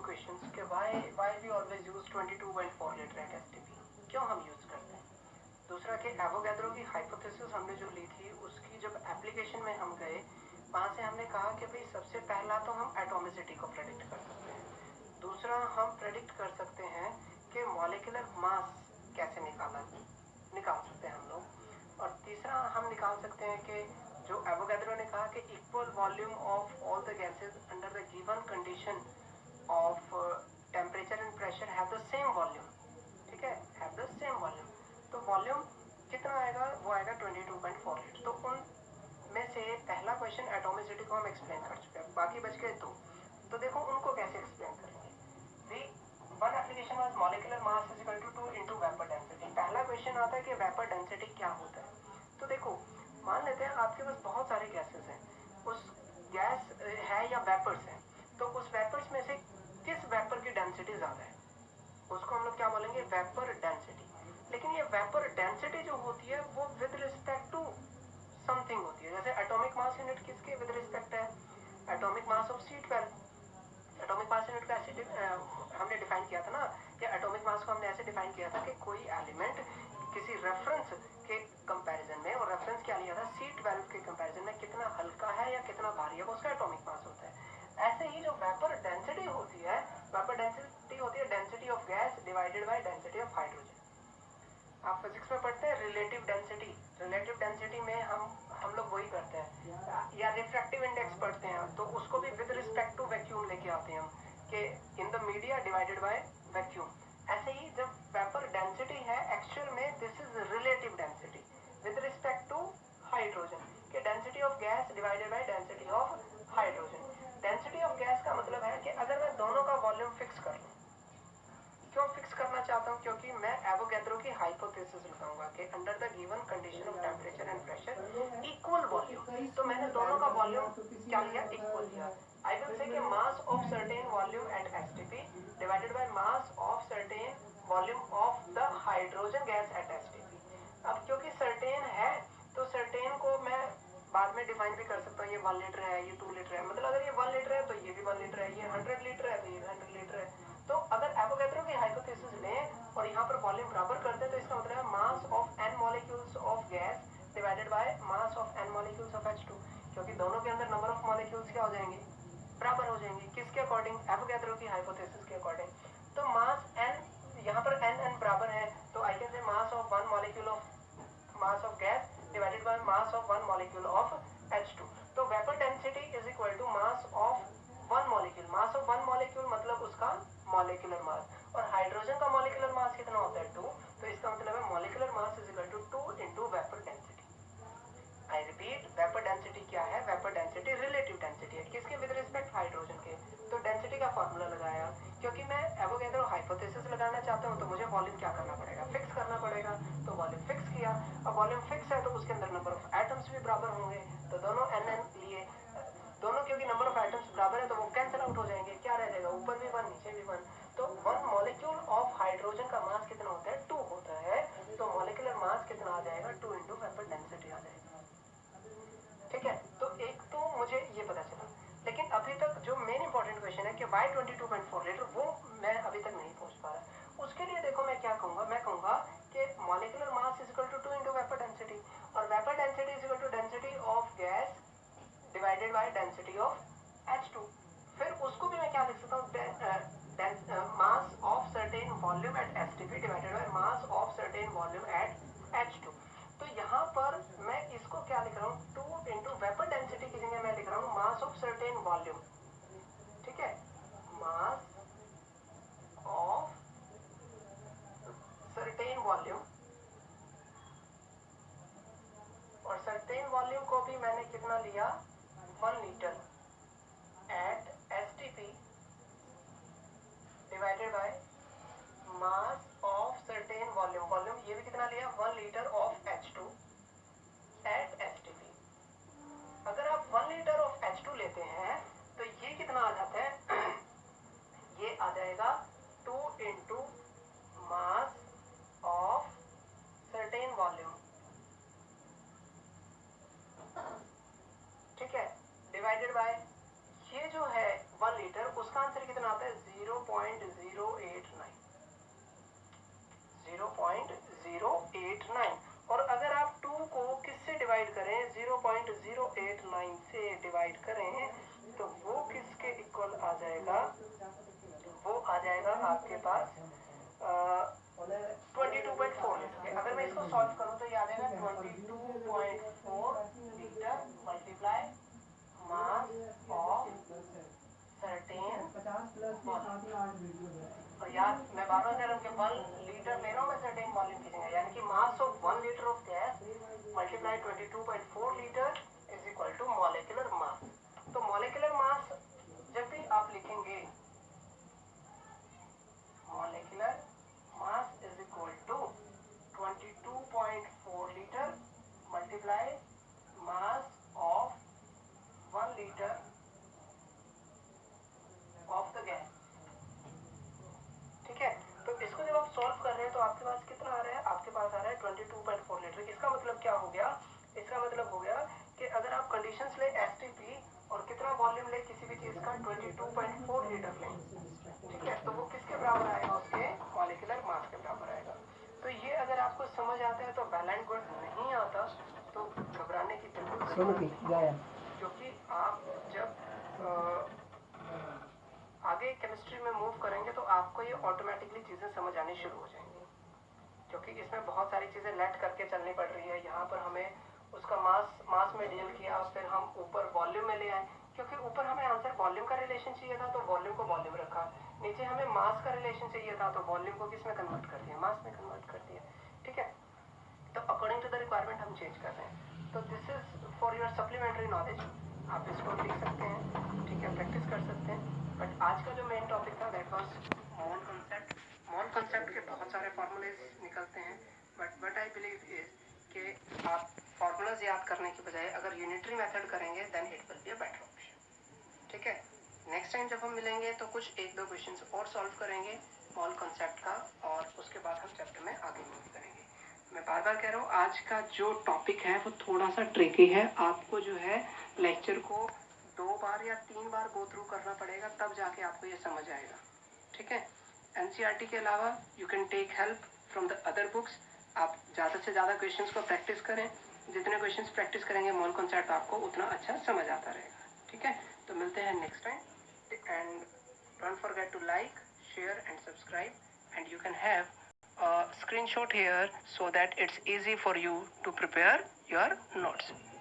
questions कि why we always use 22.4 liter at STP, क्यों हम यूज करते हैं। दूसरा कि एवोगैड्रो की हाइपोथेसिस हमने जो ली थी, उसकी जब एप्लीकेशन में हम गए, वहाँ से हमने कहा कि भाई सबसे पहला तो हम एटॉमिसिटी को प्रेडिक्ट कर सकते हैं। दूसरा हम प्रेडिक्ट कर सकते हैं कि मॉलिक्यूलर मास कैसे निकाल सकते हैं हम लोग। और तीसरा हम निकाल सकते हैं कि जो एवोगैड्रो ने कहा कि equal volume of all the gases under the given condition of temperature and pressure have the same volume. ठीक है, हैव द सेम वॉल्यूम। तो वॉल्यूम कितना आएगा? वो आएगा 22.4 लीटर। तो उन में से पहला क्वेश्चन एटॉमिसिटी को हम एक्सप्लेन कर चुके हैं, बाकी बच गए दो। तो देखो उनको कैसे एक्सप्लेन करेंगे। One application was molecular mass is equal to 2 into vapour density. पहला क्वेश्चन आता है कि वेपर डेंसिटी क्या होता है। तो देखो, मान लेते हैं आपके पास बहुत सारे गैसेस हैं, उस गैस है या वेपर्स हैं, तो उस वेपर्स में से किस वेपर की डेंसिटी ज्यादा है, उसको हम लोग क्या बोलेंगे? Vapour density. लेकिन ये वेपर डेंसिटी जो होती है वो विद रिस्पेक्ट टू समथिंग होती है। जैसे एटॉमिक मास यूनिट किसके विद रिस्पेक्ट है? Atomic mass of C12। Atomic mass unit को ऐसे हमने डिफाइन किया था ना, कि एटॉमिक मास को हमने ऐसे डिफाइन किया था कि कोई एलिमेंट किसी रेफरेंस के कंपैरिजन में, और रेफरेंस क्या लिया था? C12 के कंपैरिजन में कितना हल्का है या कितना भारी है, वो उसका एटॉमिक मास होता है। ऐसे ही जो वेपर डेंसिटी होती है, वेपर डेंसिटी होती है density of gas divided by density of hydrogen. आप फिजिक्स में पढ़ते हैं रिलेटिव डेंसिटी। रिलेटिव डेंसिटी में हम लोग वही करते हैं, या रिफ्रैक्टिव इंडेक्स पढ़ते हैं, तो उसको भी विद रिस्पेक्ट टू वैक्यूम लेके आते हैं हम, कि in the media divided by vacuum. ऐसे ही जब वेपर डेंसिटी है, एक्चुअल में this is relative density with respect to hydrogen, कि density of gas divided by density of hydrogen. Density of gas का मतलब है कि अगर मैं दोनों का वॉल्यूम फिक्स कर लूँ, करना चाहता हूँ क्योंकि मैं एवोगैड्रो की हाइपोथेसिस लगाऊंगा कि under the given condition of temperature and pressure equal volume, तो मैंने दोनों का वॉल्यूम क्या लिया, इक्वल लिया। आई विल से कि mass of certain volume at STP divided by mass of certain volume of the hydrogen gas at STP. अब क्योंकि सर्टेन है तो सर्टेन को मैं बाद में डिफाइन भी कर सकता हूँ, ये 1 लीटर है, ये 2 लीटर है, मतलब अगर ये 1 लीटर है तो ये भी 1 लीटर है, ये 100 लीटर है तो ये 100 लीटर है। तो अगर एवोगैड्रो की हाइपोथेसिस लें और यहाँ पर वॉल्यूम बराबर कर दें तो इसका मतलब है mass of n molecules of gas divided by mass of n molecules of H2, क्योंकि दोनों के अंदर नंबर ऑफ मॉलिक्यूल्स क्या हो जाएंगे, बराबर हो जाएंगे। किसके अकॉर्डिंग, एवोगैड्रो की हाइपोथेसिस के अकॉर्डिंग। तो मास n, यहाँ पर n बराबर है तो I can say mass of 1 molecule of mass of gas divided by mass of 1 molecule of H2। तो vapor density is equal to mass of 1 molecule। mass of 1 molecule मतलब उसका molecular mass, और हाइड्रोजन का molecular mass कितना होता है 2, तो इसका मतलब है molecular mass is equal to 2 into vapor density। I repeat, vapor density क्या है, vapor density relative density है, किसके with respect, हाइड्रोजन के। तो डेंसिटी का फॉर्मूला लगाया, क्योंकि मैं एवोगैड्रो हाइपोथेसिस लगाना चाहता हूँ तो मुझे वॉल्यूम क्या करना पड़ेगा, फिक्स करना पड़ेगा। तो वॉल्यूम फिक्स किया, अब वॉल्यूम फिक्स है तो उसके अंदर नंबर ऑफ एटम्स भी बराबर होंगे, तो दोनों n लिए, दोनों क्योंकि नंबर ऑफ एटम्स बराबर है तो वो कैंसिल आउट हो जाएंगे, क्या रह जाएगा, ऊपर भी 1 नीचे भी 1। तो 1 मॉलिक्यूल ऑफ हाइड्रोजन का मास कितना होता है, 2 होता है, तो मॉलिक्यूलर मास कितना आ जाएगा, 2 इंटू वेपर डेंसिटी आ जाएगा। ठीक है, तो एक तो मुझे ये पता चला, लेकिन अभी तक जो मेन इंपॉर्टेंट क्वेश्चन है कि वाई 22.4 लीटर, वो मैं अभी तक नहीं पहुंच पा रहा। उसके लिए देखो मैं क्या कहूंगा, मैं कहूंगा कि molecular mass is equal to 2 into vapour density, और vapour density is equal to density of gas divided by density of H2। फिर उसको भी मैं क्या लिख सकता हूँ, mass of certain volume at STP divided by mass of certain volume at H2। तो यहाँ पर मैं इसको क्या लिख रहा हूँ, 2 इंटू वेपर डेंसिटी की जगह मैं लिख रहा हूँ मास ऑफ सर्टेन वॉल्यूम। ठीक है, मास ऑफ सर्टेन वॉल्यूम, और सर्टेन वॉल्यूम को भी मैंने कितना लिया, 1 litre at STP divided by mass of certain volume, volume ये भी कितना लिया, 1 litre of H2 eight STP. अगर आप 1 लीटर ऑफ H2 लेते हैं तो ये कितना आ जाता है, ये आ जाएगा 2 into mass of certain volume. ठीक है, डिवाइडेड बाय ये जो है 1 लीटर, उसका आंसर कितना आता है, 0.089। और अगर आप 2 को किससे डिवाइड करें, 0.089 से डिवाइड करें तो वो किसके इक्वल आ जाएगा, वो आ जाएगा आपके पास 22.4 लीटर के। अगर मैं इसको सॉल्व करूं तो ये आ जाएगा 22.4 litre multiply mass of certain. और यार मैं बार बार कह रहा हूँ कि 1 लीटर ले रहा हूँ मैं सर्टेन वॉल्यूम की जगह, यानी कि mass of 1 litre of gas multiply 22.4 litre is equal to molecular mass. तो मॉलिक्यूलर मास जब भी आप लिखेंगे, molecular mass is equal to 22.4 litre multiply mass of 1 litre of the gas. ठीक है, तो इसको जब आप सॉल्व कर रहे हैं तो आपके पास कितना आ रहा है, आपके पास आ रहा है 22.4 लीटर। इसका मतलब क्या हो गया, इसका मतलब हो गया कि अगर आप कंडीशंस ले एसटीपी और कितना वॉल्यूम ले किसी भी चीज का, 22.4 लीटर लें, ठीक है, तो वो किसके बराबर आएगा, उसके मॉलिक्यूलर मास के बराबर आएगा। तो ये अगर आपको समझ आता है तो वेल एंड गुड, नहीं आता तो घबराने की बिल्कुल जरूरत नहीं है, क्योंकि आप जब आगे केमिस्ट्री में मूव करेंगे तो आपको ये ऑटोमेटिकली चीजें समझ आनी शुरू हो जाएंगी, क्योंकि इसमें बहुत सारी चीजें लेट करके चलनी पड़ रही है। यहाँ पर हमें उसका मास में डील किया, फिर हम ऊपर वॉल्यूम में ले आए, क्योंकि ऊपर हमें आंसर वॉल्यूम का रिलेशन चाहिए था तो वॉल्यूम को वॉल्यूम रखा, नीचे हमें मास का रिलेशन चाहिए था तो वॉल्यूम को किस में कन्वर्ट कर दिया, मास में कन्वर्ट कर दिया। ठीक है, तो अकॉर्डिंग टू द रिक्वायरमेंट हम चेंज कर रहे हैं। तो this is for your supplementary knowledge, आप इसको लिख सकते हैं, ठीक है, प्रैक्टिस कर सकते हैं। बट आज का जो मेन टॉपिक था that was mole concept. Mole concept के फार्मूलेज निकलते हैं, but what I believe is कि आप फार्मूलाज याद करने के बजाय अगर यूनिटरी मेथड करेंगे then it will be a better option. ठीक है, नेक्स्ट टाइम जब हम मिलेंगे तो कुछ एक दो क्वेश्चंस और सॉल्व करेंगे मॉल कॉन्सेप्ट का, और उसके बाद हम चैप्टर में आगे मूव करेंगे। मैं बार बार कह रहा हूँ, आज का जो टॉपिक है वो थोड़ा सा ट्रिकी है, आपको जो है लेक्चर को 2 बार या 3 बार गो थ्रू करना पड़ेगा, तब जाके आपको ये समझ आएगा। ठीक है, एनसीईआरटी के अलावा you can take help from the other books. आप ज़्यादा से ज़्यादा क्वेश्चंस को प्रैक्टिस करें, जितने क्वेश्चंस प्रैक्टिस करेंगे मॉल कॉन्सेप्ट आपको उतना अच्छा समझ आता रहेगा। ठीक है, तो मिलते हैं next time, and don't forget to like, share and subscribe, and you can have a screenshot here so that it's easy for you to prepare your notes.